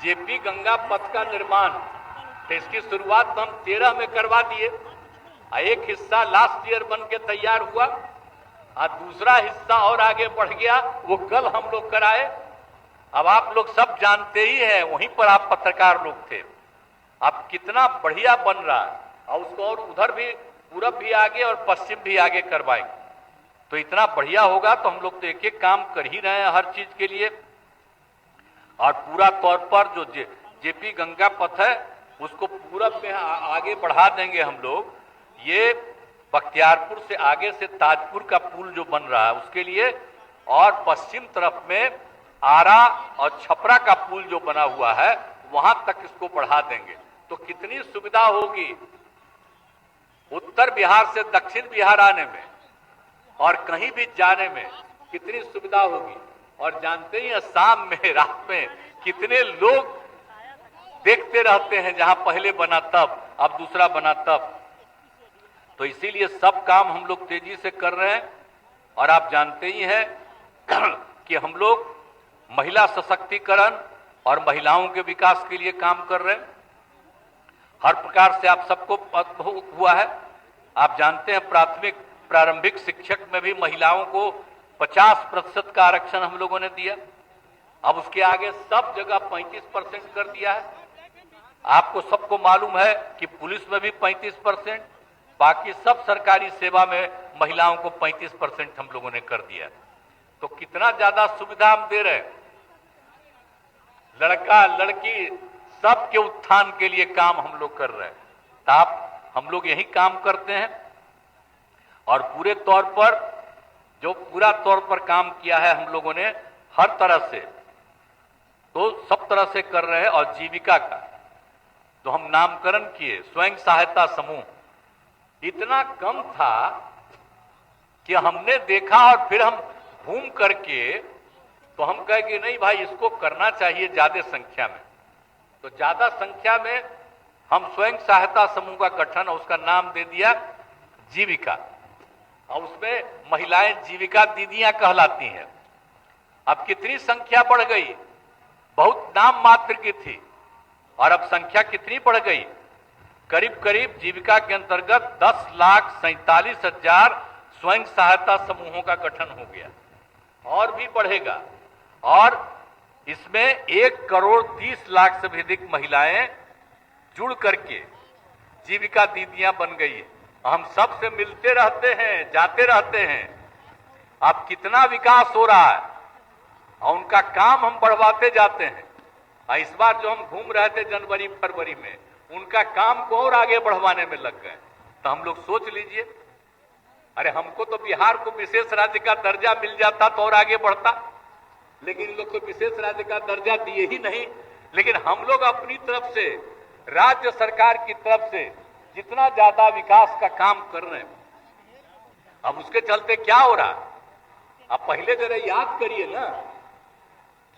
S1: जेपी गंगा पथ का निर्माण, तो इसकी शुरुआत तो हम 13 में करवा दिए, एक हिस्सा लास्ट ईयर बन के तैयार हुआ और दूसरा हिस्सा और आगे बढ़ गया, वो कल हम लोग कराए। अब आप लोग सब जानते ही हैं, वहीं पर आप पत्रकार लोग थे, अब कितना बढ़िया बन रहा है और उसको और उधर भी पूरब भी आगे और पश्चिम भी आगे करवाएंगे। तो इतना बढ़िया होगा। तो हम लोग तो एक एक काम कर ही रहे हैं हर चीज के लिए। और पूरा तौर पर जो जेपी गंगा पथ है उसको पूरब में आगे बढ़ा देंगे हम लोग। ये बख्तियारपुर से आगे से ताजपुर का पुल जो बन रहा है उसके लिए, और पश्चिम तरफ में आरा और छपरा का पुल जो बना हुआ है वहां तक इसको बढ़ा देंगे। तो कितनी सुविधा होगी उत्तर बिहार से दक्षिण बिहार आने में और कहीं भी जाने में, कितनी सुविधा होगी। और जानते ही हैं शाम में रात में कितने लोग देखते रहते हैं, जहां पहले बना तब, अब दूसरा बना तब। तो इसीलिए सब काम हम लोग तेजी से कर रहे हैं। और आप जानते ही हैं कि हम लोग महिला सशक्तिकरण और महिलाओं के विकास के लिए काम कर रहे हैं। हर प्रकार से आप सबको हुआ है। आप जानते हैं प्रारंभिक शिक्षक में भी महिलाओं को 50% का आरक्षण हम लोगों ने दिया। अब उसके आगे सब जगह 35% कर दिया है। आपको सबको मालूम है कि पुलिस में भी 35%, बाकी सब सरकारी सेवा में महिलाओं को 35% हम लोगों ने कर दिया। तो कितना ज्यादा सुविधा हम दे रहे हैं। लड़का लड़की सबके उत्थान के लिए काम हम लोग कर रहे हैं। तो आप हम लोग यही काम करते हैं और पूरे तौर पर जो पूरा तौर पर काम किया है हम लोगों ने हर तरह से, तो सब तरह से कर रहे हैं। और जीविका का तो हम नामकरण किए, स्वयं सहायता समूह इतना कम था कि हमने देखा और फिर हम घूम करके तो हम कहे कि नहीं भाई इसको करना चाहिए ज्यादा संख्या में। तो ज्यादा संख्या में हम स्वयं सहायता समूह का गठन और उसका नाम दे दिया जीविका, और उसमें महिलाएं जीविका दीदियां कहलाती हैं। अब कितनी संख्या बढ़ गई, बहुत नाम मात्र की थी, और अब संख्या कितनी बढ़ गई, करीब करीब जीविका के अंतर्गत 10,47,000 स्वयं सहायता समूहों का गठन हो गया और भी बढ़ेगा। और इसमें 1,30,00,000 से भी अधिक महिलाएं जुड़ करके जीविका दीदियां बन गई है। हम सब से मिलते रहते हैं, जाते रहते हैं। अब कितना विकास हो रहा है और उनका काम हम बढ़वाते जाते हैं। इस बार जो हम घूम रहे थे जनवरी फरवरी में, उनका काम को और आगे बढ़वाने में लग गए। तो हम लोग सोच लीजिए, अरे हमको तो बिहार को विशेष राज्य का दर्जा मिल जाता तो और आगे बढ़ता, लेकिन इन लोग को विशेष राज्य का दर्जा दिए ही नहीं। लेकिन हम लोग अपनी तरफ से, राज्य सरकार की तरफ से जितना ज्यादा विकास का काम कर रहे हैं, अब उसके चलते क्या हो रहा है, अब पहले जरा याद करिए ना,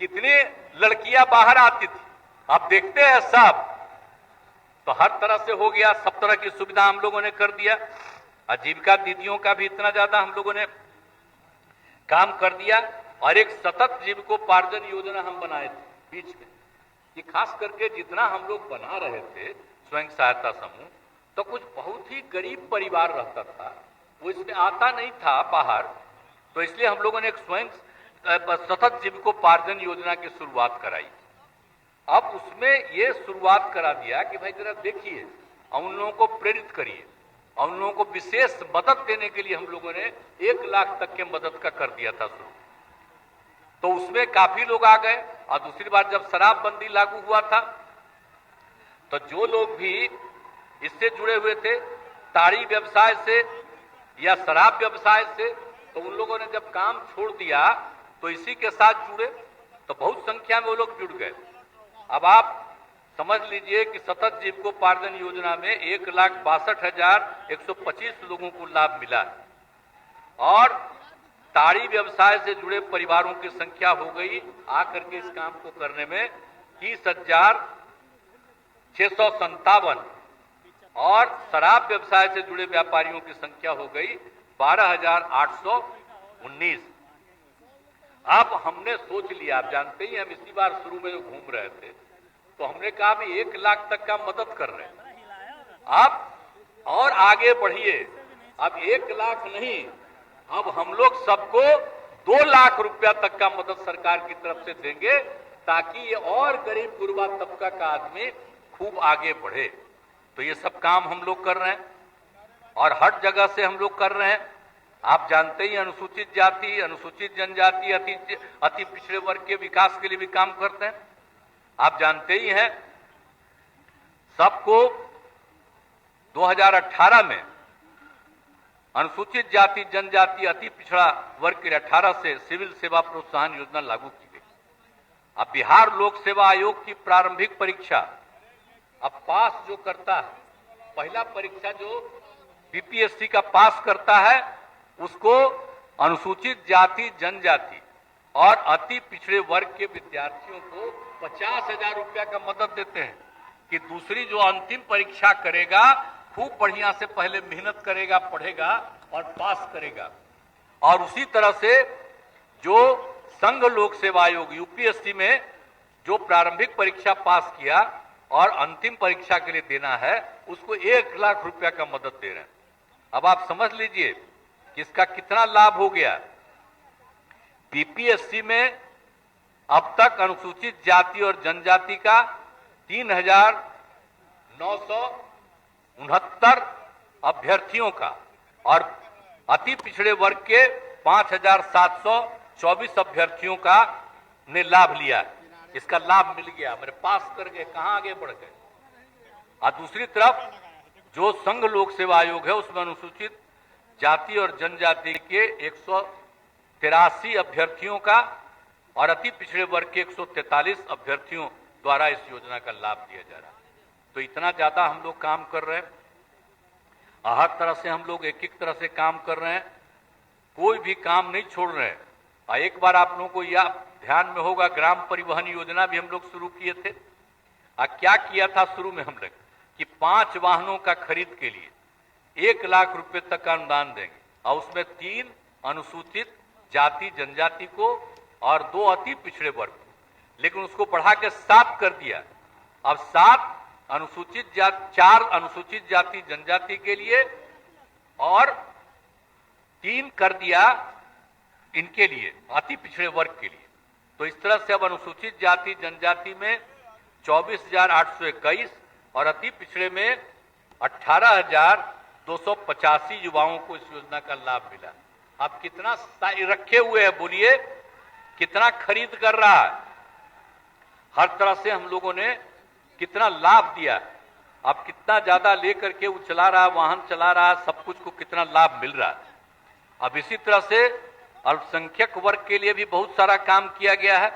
S1: कितनी लड़कियां बाहर आती थी, अब देखते हैं सब तो हर तरह से हो गया, सब तरह की सुविधा हम लोगों ने कर दिया। आजीविका दीदियों का भी इतना ज्यादा हम लोगों ने काम कर दिया। और एक सतत जीविकोपार्जन योजना हम बनाए थे बीच में, कि खास करके जितना हम लोग बना रहे थे स्वयं सहायता समूह, तो कुछ बहुत ही गरीब परिवार रहता था, वो इसमें आता नहीं था बाहर, तो इसलिए हम लोगों ने एक स्वयं सतत जीविकोपार्जन योजना की शुरुआत कराई। अब उसमें ये शुरुआत करा दिया कि भाई जरा देखिए, उन लोगों को प्रेरित करिए, और उन लोगों को विशेष मदद देने के लिए हम लोगों ने 1 लाख तक के मदद का कर दिया था शुरू। तो उसमें काफी लोग आ गए। और दूसरी बार जब शराबबंदी लागू हुआ था, तो जो लोग भी इससे जुड़े हुए थे, ताड़ी व्यवसाय से या शराब व्यवसाय से, तो उन लोगों ने जब काम छोड़ दिया तो इसी के साथ जुड़े, तो बहुत संख्या में वो लोग जुड़ गए। अब आप समझ लीजिए कि सतत जीविकोपार्जन योजना में 1,62,125 लोगों को लाभ मिला है, और ताड़ी व्यवसाय से जुड़े परिवारों की संख्या हो गई आकर के इस काम को करने में 30,657, और शराब व्यवसाय से जुड़े व्यापारियों की संख्या हो गई 12,819। अब हमने सोच लिया, आप जानते ही हम इसी बार शुरू में जो घूम रहे थे, तो हमने कहा भी 1 लाख तक का मदद कर रहे हैं, अब और आगे बढ़िए, अब 1 लाख नहीं, अब हम लोग सबको 2 लाख रुपया तक का मदद सरकार की तरफ से देंगे, ताकि ये और गरीब गुरबा तबका का आदमी खूब आगे बढ़े। तो ये सब काम हम लोग कर रहे हैं, और हर जगह से हम लोग कर रहे हैं। आप जानते ही अनुसूचित जाति, अनुसूचित जनजाति, अति पिछड़े वर्ग के विकास के लिए भी काम करते हैं। आप जानते ही हैं, सबको 2018 में अनुसूचित जाति, जनजाति, अति पिछड़ा वर्ग के 18 से सिविल सेवा प्रोत्साहन योजना लागू की गई। अब बिहार लोक सेवा आयोग की प्रारंभिक परीक्षा अब पास जो करता है, पहला परीक्षा जो बीपीएससी का पास करता है, उसको अनुसूचित जाति, जनजाति और अति पिछड़े वर्ग के विद्यार्थियों को 50,000 रुपया का मदद देते हैं, कि दूसरी जो अंतिम परीक्षा करेगा, खूब बढ़िया से पहले मेहनत करेगा, पढ़ेगा और पास करेगा। और उसी तरह से जो संघ लोक सेवा आयोग यूपीएससी में जो प्रारंभिक परीक्षा पास किया और अंतिम परीक्षा के लिए देना है, उसको 1 लाख रुपया का मदद दे रहे हैं। अब आप समझ लीजिए कि इसका कितना लाभ हो गया। बीपीएससी में अब तक अनुसूचित जाति और जनजाति का 3,969 अभ्यर्थियों का, और अति पिछड़े वर्ग के 5,724 अभ्यर्थियों का ने लाभ लिया। इसका लाभ मिल गया, मेरे पास कर गए, कहां आगे बढ़ गए। और दूसरी तरफ जो संघ लोक सेवा आयोग है, उसमें अनुसूचित जाति और जनजाति के 183 अभ्यर्थियों का और अति पिछड़े वर्ग के 143 अभ्यर्थियों द्वारा इस योजना का लाभ दिया जा रहा है। तो इतना ज्यादा हम लोग काम कर रहे हैं, हर तरह से हम लोग एक तरह से काम कर रहे हैं, कोई भी काम नहीं छोड़ रहे हैं। और एक बार आप लोगों को यह ध्यान में होगा, ग्राम परिवहन योजना भी हम लोग शुरू किए थे। क्या किया था शुरू में हम लोग, कि 5 वाहनों का खरीद के लिए 1 लाख रुपए तक का अनुदान देंगे, और उसमें 3 अनुसूचित जाति जनजाति को और 2 अति पिछड़े वर्ग। लेकिन उसको बढ़ा के 7 कर दिया, अब 4 अनुसूचित जाति जनजाति के लिए और 3 कर दिया इनके लिए, अति पिछड़े वर्ग के लिए। तो इस तरह से अब अनुसूचित जाति जनजाति में 24,821 और अति पिछड़े में 18,285 युवाओं को इस योजना का लाभ मिला। अब कितना रखे हुए है बोलिए, कितना खरीद कर रहा है, हर तरह से हम लोगों ने कितना लाभ दिया। अब कितना ज्यादा लेकर के वो चला रहा है, वाहन चला रहा है, सब कुछ को कितना लाभ मिल रहा है। अब इसी तरह से अल्पसंख्यक वर्ग के लिए भी बहुत सारा काम किया गया है।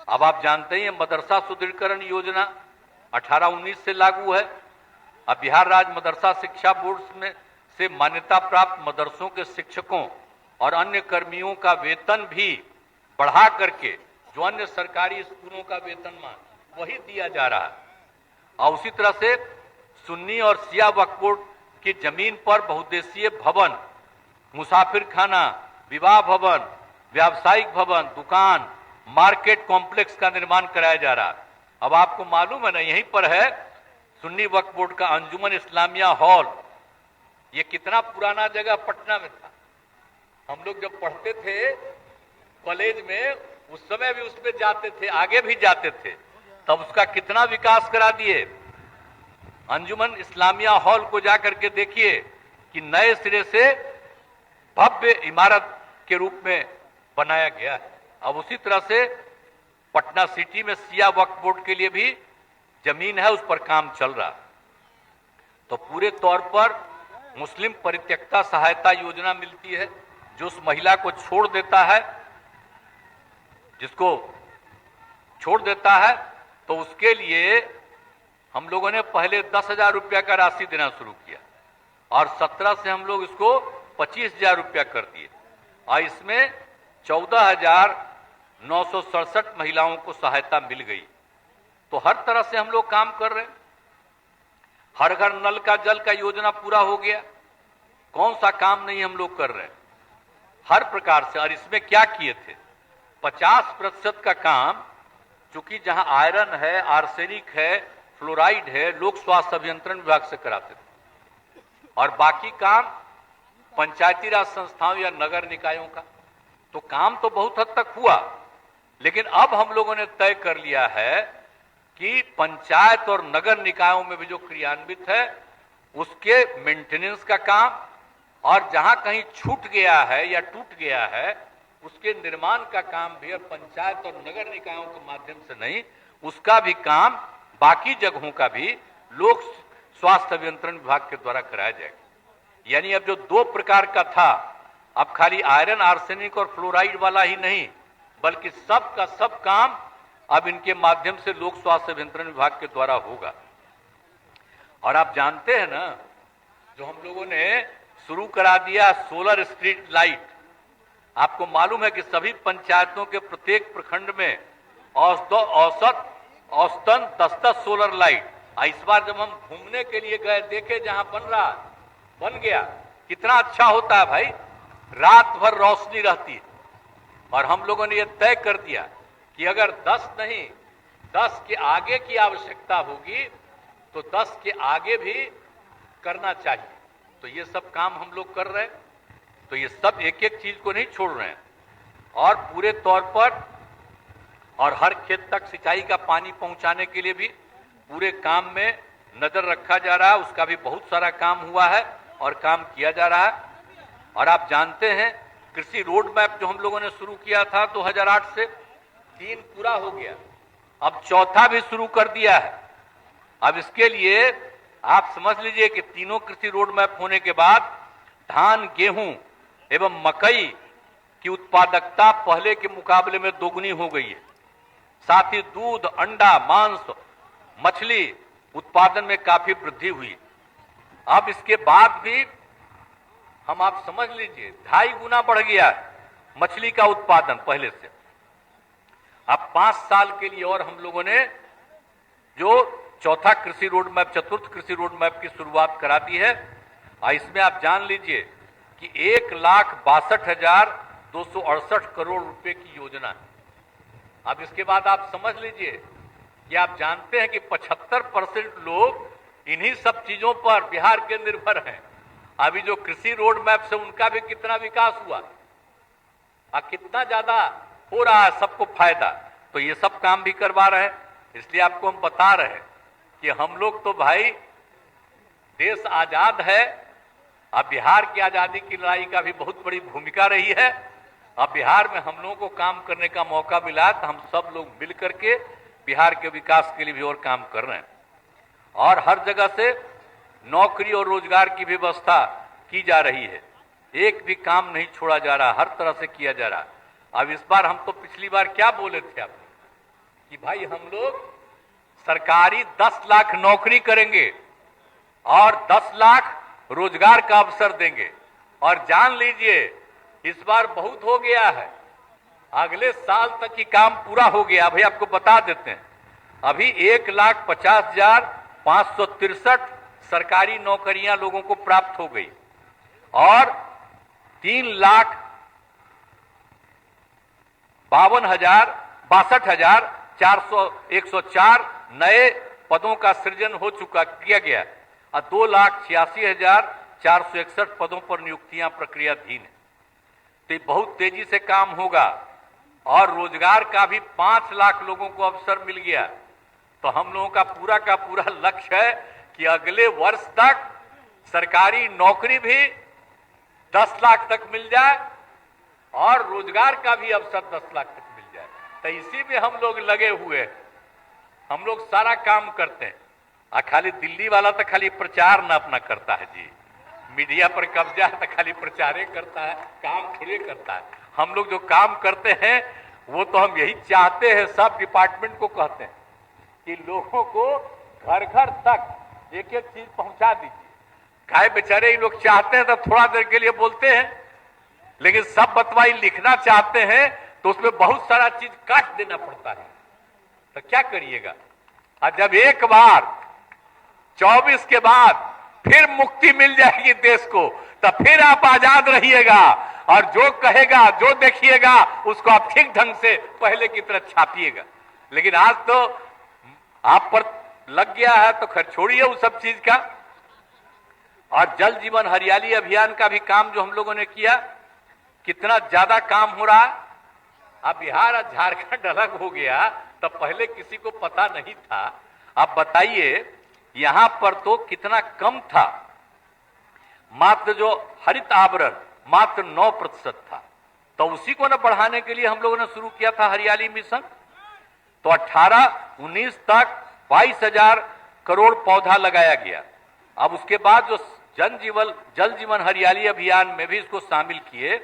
S1: अब आप जानते ही मदरसा सुदृढ़ीकरण योजना 18-19 से लागू है। अब बिहार राज्य मदरसा शिक्षा बोर्ड में से मान्यता प्राप्त मदरसों के शिक्षकों और अन्य कर्मियों का वेतन भी बढ़ा करके जो अन्य सरकारी स्कूलों का वेतनमान वही दिया जा रहा है। और उसी तरह से सुन्नी और शिया वक्फ बोर्ड की जमीन पर बहुउद्देशीय भवन, मुसाफिर खाना, विवाह भवन, व्यावसायिक भवन, दुकान, मार्केट कॉम्प्लेक्स का निर्माण कराया जा रहा है। अब आपको मालूम है ना, यहीं पर है सुन्नी वक्फ बोर्ड का अंजुमन इस्लामिया हॉल। ये कितना पुराना जगह पटना में था। हम लोग जब पढ़ते थे कॉलेज में, उस समय भी उसमें जाते थे, आगे भी जाते थे, तब उसका कितना विकास करा दिए। अंजुमन इस्लामिया हॉल को जाकर के देखिए कि नए सिरे से भव्य इमारत के रूप में बनाया गया है। अब उसी तरह से पटना सिटी में शिया वक्फ बोर्ड के लिए भी जमीन है, उस पर काम चल रहा। तो पूरे तौर पर मुस्लिम परित्यक्ता सहायता योजना मिलती है, जो उस महिला को छोड़ देता है, जिसको छोड़ देता है, तो उसके लिए हम लोगों ने पहले 10,000 रुपया का राशि देना शुरू किया और 17 से हम लोग इसको 25,000 रुपया कर दिए और इसमें 14,967 महिलाओं को सहायता मिल गई। तो हर तरह से हम लोग काम कर रहे हैं। हर घर नल का जल का योजना पूरा हो गया। कौन सा काम नहीं हम लोग कर रहे हैं, हर प्रकार से। और इसमें क्या किए थे, 50% का काम, चूंकि जहां आयरन है, आर्सेनिक है, फ्लोराइड है, लोक स्वास्थ्य अभियंत्रण विभाग से कराते थे और बाकी काम पंचायती राज संस्थाओं या नगर निकायों का। तो काम तो बहुत हद तक हुआ, लेकिन अब हम लोगों ने तय कर लिया है कि पंचायत और नगर निकायों में भी जो क्रियान्वित है उसके मेंटेनेंस का काम, और जहां कहीं छूट गया है या टूट गया है उसके निर्माण का काम भी पंचायत और नगर निकायों के माध्यम से नहीं, उसका भी काम, बाकी जगहों का भी लोक स्वास्थ्य अभियंत्रण विभाग के द्वारा कराया जाएगा। यानी अब जो 2 प्रकार का था, अब खाली आयरन, आर्सेनिक और फ्लोराइड वाला ही नहीं, बल्कि सब का सब काम अब इनके माध्यम से लोक स्वास्थ्य अभियंत्रण विभाग के द्वारा होगा। और आप जानते हैं ना, जो हम लोगों ने शुरू करा दिया सोलर स्ट्रीट लाइट। आपको मालूम है कि सभी पंचायतों के प्रत्येक प्रखंड में औसतन 10-10 सोलर लाइट। इस बार जब हम घूमने के लिए गए, देखे जहां बन गया, कितना अच्छा होता है भाई, रात भर रोशनी रहती है। और हम लोगों ने यह तय कर दिया कि अगर 10 नहीं, 10 के आगे की आवश्यकता होगी तो 10 के आगे भी करना चाहिए। तो ये सब काम हम लोग कर रहे हैं। तो ये सब एक एक चीज को नहीं छोड़ रहे हैं, और पूरे तौर पर और हर खेत तक सिंचाई का पानी पहुंचाने के लिए भी पूरे काम में नजर रखा जा रहा है। उसका भी बहुत सारा काम हुआ है और काम किया जा रहा है। और आप जानते हैं कृषि रोड मैप जो हम लोगों ने शुरू किया था 2008 से, 3 पूरा हो गया, अब 4था भी शुरू कर दिया है। अब इसके लिए आप समझ लीजिए कि तीनों कृषि रोड मैप होने के बाद धान, गेहूं एवं मकई की उत्पादकता पहले के मुकाबले में दोगुनी हो गई है। साथ ही दूध, अंडा, मांस, मछली उत्पादन में काफी वृद्धि हुई। अब इसके बाद भी हम, आप समझ लीजिए, 2.5 गुना बढ़ गया है मछली का उत्पादन पहले से। अब 5 साल के लिए और हम लोगों ने जो चौथा कृषि रोड मैप, चतुर्थ कृषि रोड मैप की शुरुआत करा दी है। और इसमें आप जान लीजिए कि 1,62,268 करोड़ रुपए की योजना है। अब इसके बाद आप समझ लीजिए कि आप जानते हैं कि 75% लोग इन्हीं सब चीजों पर बिहार के निर्भर हैं। अभी जो कृषि रोड मैप से उनका भी कितना विकास हुआ और कितना ज्यादा हो रहा है, सबको फायदा। तो ये सब काम भी करवा रहे हैं। इसलिए आपको हम बता रहे हैं कि हम लोग तो भाई, देश आजाद है। अब बिहार की आजादी की लड़ाई का भी बहुत बड़ी भूमिका रही है। अब बिहार में हम लोगों को काम करने का मौका मिला तो हम सब लोग मिल करके बिहार के विकास के लिए भी और काम कर रहे हैं। और हर जगह से नौकरी और रोजगार की व्यवस्था की जा रही है। एक भी काम नहीं छोड़ा जा रहा, हर तरह से किया जा रहा। अब इस बार हम तो पिछली बार क्या बोले थे आपने कि भाई हम लोग सरकारी 10 लाख नौकरी करेंगे और 10 लाख रोजगार का अवसर देंगे। और जान लीजिए इस बार बहुत हो गया है, अगले साल तक की काम पूरा हो गया। अभी आपको बता देते हैं, अभी 1,50,563 सरकारी नौकरियां लोगों को प्राप्त हो गई और 3,62,404 नए पदों का सृजन हो चुका किया गया और 2,86,461 पदों पर नियुक्तियां प्रक्रियाधीन है। तो बहुत तेजी से काम होगा और रोजगार का भी 5 लाख लोगों को अवसर मिल गया। तो हम लोगों का पूरा लक्ष्य है कि अगले वर्ष तक सरकारी नौकरी भी 10 लाख तक मिल जाए और रोजगार का भी अवसर 10 लाख तक मिल जाए। तो इसी में हम लोग लगे हुए हैं। हम लोग सारा काम करते हैं। खाली दिल्ली वाला तो खाली प्रचार न अपना करता है जी, मीडिया पर कब्जा है तो खाली प्रचार ही करता है, काम थोड़े करता है। हम लोग जो काम करते हैं वो तो हम यही चाहते हैं, सब डिपार्टमेंट को कहते हैं कि लोगों को घर घर तक एक एक चीज पहुंचा दीजिए। काहे बेचारे ये लोग चाहते हैं तो थोड़ा देर के लिए बोलते हैं, लेकिन सब बतवाई लिखना चाहते हैं तो उसमें बहुत सारा चीज काट देना पड़ता है। तो क्या करिएगा। और जब एक बार 24 के बाद फिर मुक्ति मिल जाएगी देश को, तो फिर आप आजाद रहिएगा और जो कहेगा, जो देखिएगा उसको आप ठीक ढंग से पहले की तरह छापिएगा। लेकिन आज तो आप पर लग गया है तो खैर छोड़िए उस सब चीज का। और जल जीवन हरियाली अभियान का भी काम जो हम लोगों ने किया, कितना ज्यादा काम हो रहा है। अब बिहार और झारखंड अलग हो गया तो पहले किसी को पता नहीं था। आप बताइए यहां पर तो कितना कम था, मात्र जो हरित आवरण मात्र 9% था। तो उसी को न बढ़ाने के लिए हम लोगों ने शुरू किया था हरियाली मिशन। तो 18-19 तक 22,000 करोड़ पौधा लगाया गया। अब उसके बाद जो जल जीवन हरियाली अभियान में भी इसको शामिल किए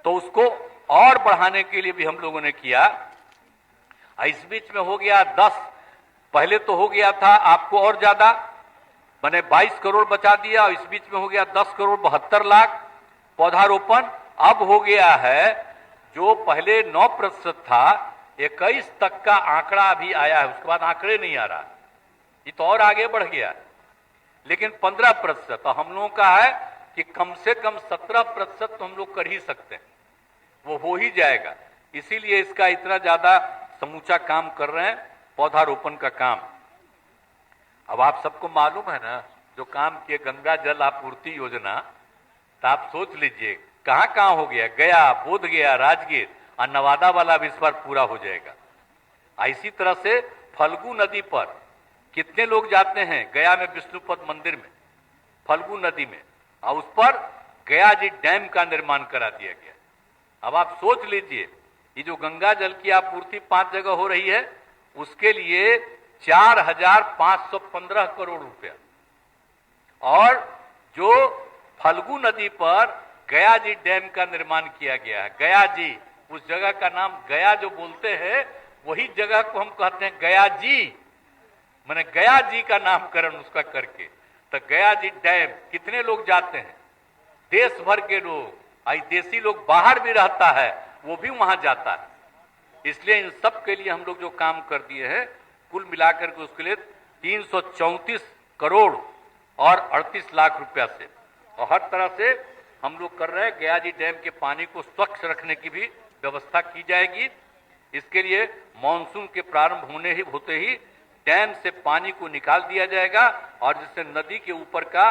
S1: तो उसको और बढ़ाने के लिए भी हम लोगों ने किया। इस बीच में हो गया 10, पहले तो हो गया था आपको और ज्यादा, मैंने 22 करोड़ बचा दिया और इस बीच में हो गया 10 करोड़ 72 लाख पौधारोपण। अब हो गया है जो पहले 9% था 21 तक का आंकड़ा अभी आया है, उसके बाद आंकड़े नहीं आ रहा, ये तो और आगे बढ़ गया। लेकिन 15% तो हम लोगों का है कि कम से कम 17% तो हम लोग कर ही सकते हैं, वो हो ही जाएगा। इसीलिए इसका इतना ज्यादा समूचा काम कर रहे हैं, पौधारोपण का काम। अब आप सबको मालूम है ना जो काम किए गंगा जल आपूर्ति योजना, तो आप सोच लीजिए कहां कहां हो गया, गया, बोध गया, राजगीर और नवादा वाला भी इस बार पूरा हो जाएगा। इसी तरह से फल्गु नदी पर कितने लोग जाते हैं, गया में विष्णुपद मंदिर में फल्गु नदी में, और उस पर गया जी डैम का निर्माण करा दिया गया। अब आप सोच लीजिए ये जो गंगा जल की आपूर्ति 5 जगह हो रही है उसके लिए 4,515 करोड़ रुपया, और जो फल्गु नदी पर गया जी डैम का निर्माण किया गया है। गया जी, उस जगह का नाम गया जो बोलते हैं वही जगह को हम कहते हैं गया जी, मैंने गया जी का नामकरण उसका करके। तो गया जी डैम कितने लोग जाते हैं, देश भर के लोग, देसी लोग बाहर भी रहता है वो भी वहां जाता है। इसलिए इन सब के लिए हम लोग जो काम कर दिए हैं कुल मिलाकर के उसके लिए 334 करोड़ और 38 लाख रुपया से, और हर तरह से हम लोग कर रहे हैं। गया जी डैम के पानी को स्वच्छ रखने की भी व्यवस्था की जाएगी। इसके लिए मानसून के प्रारंभ होते ही डैम से पानी को निकाल दिया जाएगा और जिससे नदी के ऊपर का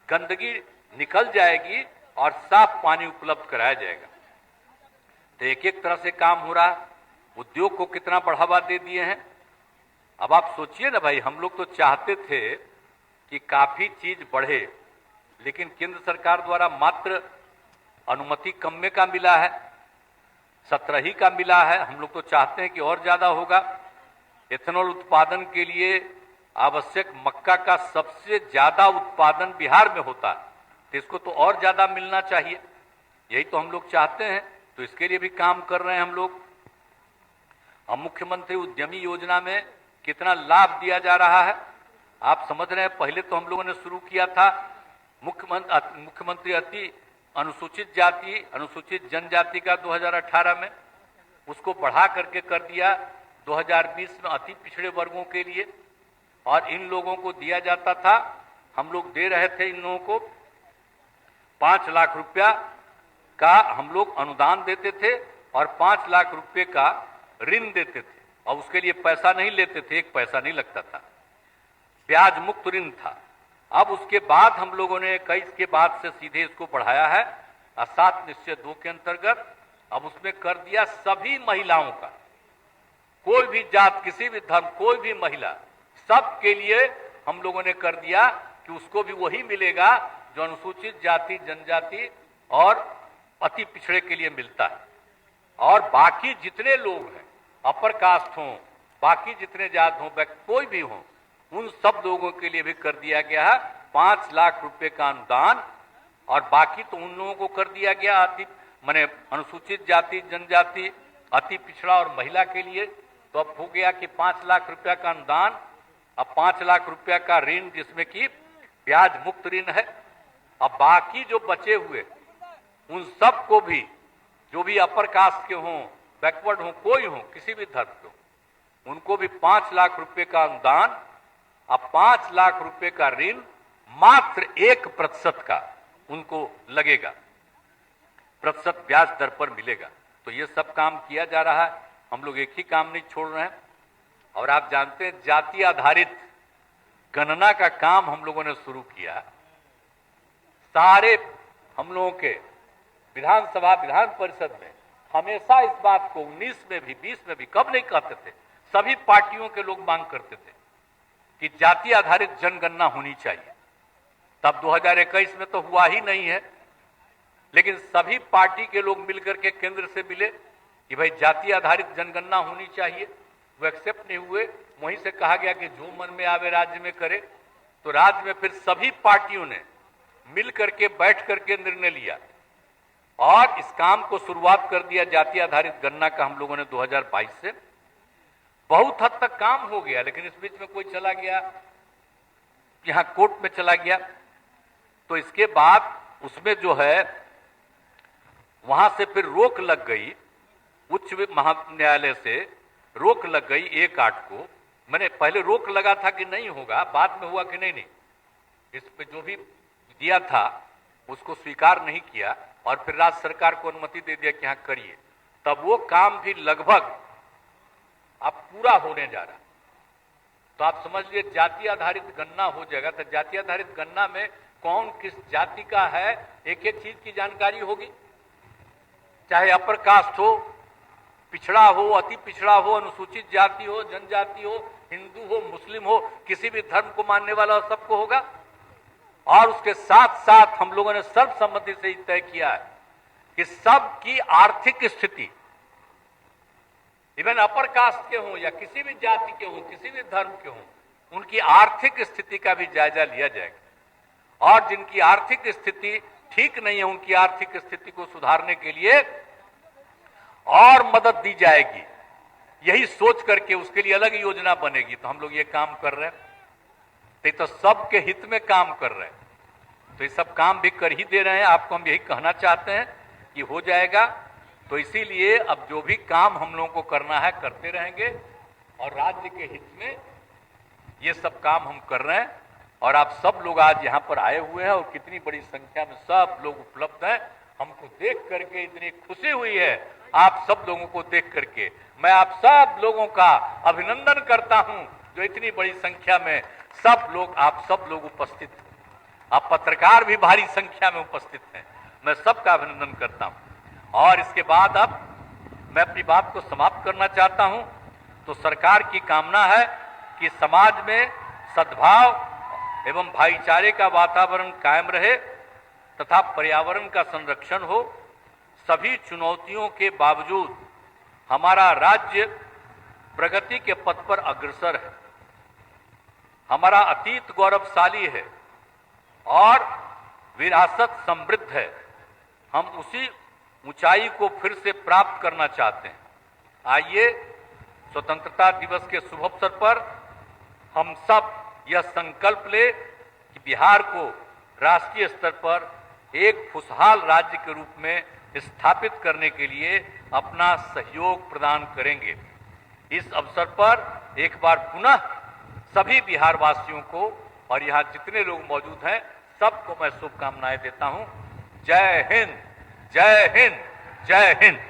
S1: गंदगी निकल जाएगी और साफ पानी उपलब्ध कराया जाएगा। तो एक एक तरह से काम हो रहा है। उद्योग को कितना बढ़ावा दे दिए हैं। अब आप सोचिए ना भाई, हम लोग तो चाहते थे कि काफी चीज बढ़े, लेकिन केंद्र सरकार द्वारा मात्र अनुमति कम में का मिला है, 17 ही का मिला है। हम लोग तो चाहते हैं कि और ज्यादा होगा। एथेनॉल उत्पादन के लिए आवश्यक मक्का का सबसे ज्यादा उत्पादन बिहार में होता है, तो इसको तो और ज्यादा मिलना चाहिए। यही तो हम लोग चाहते हैं, तो इसके लिए भी काम कर रहे हैं हम लोग। अब मुख्यमंत्री उद्यमी योजना में कितना लाभ दिया जा रहा है आप समझ रहे हैं। पहले तो हम लोगों ने शुरू किया था मुख्यमंत्री अति अनुसूचित जाति अनुसूचित जनजाति का 2018 में, उसको बढ़ा करके कर दिया 2020 में अति पिछड़े वर्गों के लिए। और इन लोगों को दिया जाता था, हम लोग दे रहे थे इन लोगों को 5 लाख रुपया का हम लोग अनुदान देते थे और 5 लाख रुपए का ऋण देते थे, और उसके लिए पैसा नहीं लेते थे, 1 पैसा नहीं लगता था, ब्याज मुक्त ऋण था। अब उसके बाद हम लोगों ने 21 के बाद से सीधे इसको बढ़ाया है 7 निश्चय 2 के अंतर्गत। अब उसमें कर दिया सभी महिलाओं का, कोई भी जात, किसी भी धर्म, कोई भी महिला, सब के लिए हम लोगों ने कर दिया कि उसको भी वही मिलेगा जो अनुसूचित जाति जनजाति और अति पिछड़े के लिए मिलता है। और बाकी जितने लोग हैं, अपर कास्ट हों, बाकी जितने जात हों, कोई भी हों, उन सब लोगों के लिए भी कर दिया गया है 5 लाख रुपए का अनुदान। और बाकी तो उन लोगों को कर दिया गया अनुसूचित जाति जनजाति, अति पिछड़ा और महिला के लिए। तो अब हो गया कि 5 लाख रुपया का अनुदान, अब 5 लाख रुपया का ऋण जिसमें कि ब्याज मुक्त ऋण है। अब बाकी जो बचे हुए उन सब को भी, जो भी अपर कास्ट के हों, बैकवर्ड हों, कोई हों, किसी भी धर्म के, उनको भी 5 लाख रुपए का अनुदान, अब 5 लाख रुपए का ऋण मात्र 1% का उनको लगेगा, प्रतिशत ब्याज दर पर मिलेगा। तो ये सब काम किया जा रहा है। हम लोग एक ही काम नहीं छोड़ रहे हैं। और आप जानते हैं जाति आधारित गणना का काम हम लोगों ने शुरू किया। सारे हम लोगों के विधानसभा विधान परिषद में हमेशा इस बात को 19 में भी 20 में भी कब नहीं कहते थे, सभी पार्टियों के लोग मांग करते थे कि जाति आधारित जनगणना होनी चाहिए। तब 2021 में तो हुआ ही नहीं है, लेकिन सभी पार्टी के लोग मिलकर के केंद्र से मिले कि भाई जाति आधारित जनगणना होनी चाहिए। वो एक्सेप्ट नहीं हुए। वहीं से कहा गया कि जो मन में आवे राज्य में करे। तो राज्य में फिर सभी पार्टियों ने मिल करके बैठ करके निर्णय लिया और इस काम को शुरुआत कर दिया जाति आधारित गणना का हम लोगों ने 2022 से। बहुत हद तक काम हो गया, लेकिन इस बीच में कोई चला गया, यहां कोर्ट में चला गया। तो इसके बाद उसमें जो है वहां से फिर रोक लग गई, उच्च न्यायालय से रोक लग गई 1/8 को। मैंने पहले रोक लगा था कि नहीं होगा, बाद में हुआ कि नहीं, इस पे जो भी दिया था उसको स्वीकार नहीं किया और फिर राज्य सरकार को अनुमति दे दिया कि हाँ करिए। तब वो काम भी लगभग अब पूरा होने जा रहा। तो आप समझ लिए जाति आधारित गणना हो जाएगा। तो जाति आधारित गणना में कौन किस जाति का है, एक एक चीज की जानकारी होगी, चाहे अपर कास्ट हो, पिछड़ा हो, अति पिछड़ा हो, अनुसूचित जाति हो, जनजाति हो, हिंदू हो, मुस्लिम हो, किसी भी धर्म को मानने वाला सबको होगा। और उसके साथ साथ हम लोगों ने सर्वसम्मति से तय किया है कि सबकी आर्थिक स्थिति, इवन अपर कास्ट के हों या किसी भी जाति के हों, किसी भी धर्म के हों, उनकी आर्थिक स्थिति का भी जायजा लिया जाएगा। और जिनकी आर्थिक स्थिति ठीक नहीं है, उनकी आर्थिक स्थिति को सुधारने के लिए और मदद दी जाएगी। यही सोच करके उसके लिए अलग योजना बनेगी। तो हम लोग ये काम कर रहे हैं, तो सबके हित में काम कर रहे हैं। तो ये सब काम भी कर ही दे रहे हैं। आपको हम यही कहना चाहते हैं कि हो जाएगा। तो इसीलिए अब जो भी काम हम लोगों को करना है करते रहेंगे और राज्य के हित में ये सब काम हम कर रहे हैं। और आप सब लोग आज यहाँ पर आए हुए हैं और कितनी बड़ी संख्या में सब लोग उपलब्ध हैं। हमको देख करके इतनी खुशी हुई है आप सब लोगों को देख करके मैं आप सब लोगों का अभिनंदन करता हूं, जो इतनी बड़ी संख्या में आप सब लोग उपस्थित हैं। आप पत्रकार भी भारी संख्या में उपस्थित हैं, मैं सबका अभिनंदन करता हूं। और इसके बाद अब मैं अपनी बात को समाप्त करना चाहता हूं। तो सरकार की कामना है कि समाज में सद्भाव एवं भाईचारे का वातावरण कायम रहे तथा पर्यावरण का संरक्षण हो। सभी चुनौतियों के बावजूद हमारा राज्य प्रगति के पथ पर अग्रसर है। हमारा अतीत गौरवशाली है और विरासत समृद्ध है। हम उसी ऊंचाई को फिर से प्राप्त करना चाहते हैं। आइए स्वतंत्रता दिवस के शुभ अवसर पर हम सब यह संकल्प ले कि बिहार को राष्ट्रीय स्तर पर एक खुशहाल राज्य के रूप में स्थापित करने के लिए अपना सहयोग प्रदान करेंगे। इस अवसर पर एक बार पुनः सभी बिहार वासियों को और यहाँ जितने लोग मौजूद हैं सबको मैं शुभकामनाएं देता हूं। जय हिंद, जय हिंद, जय हिंद।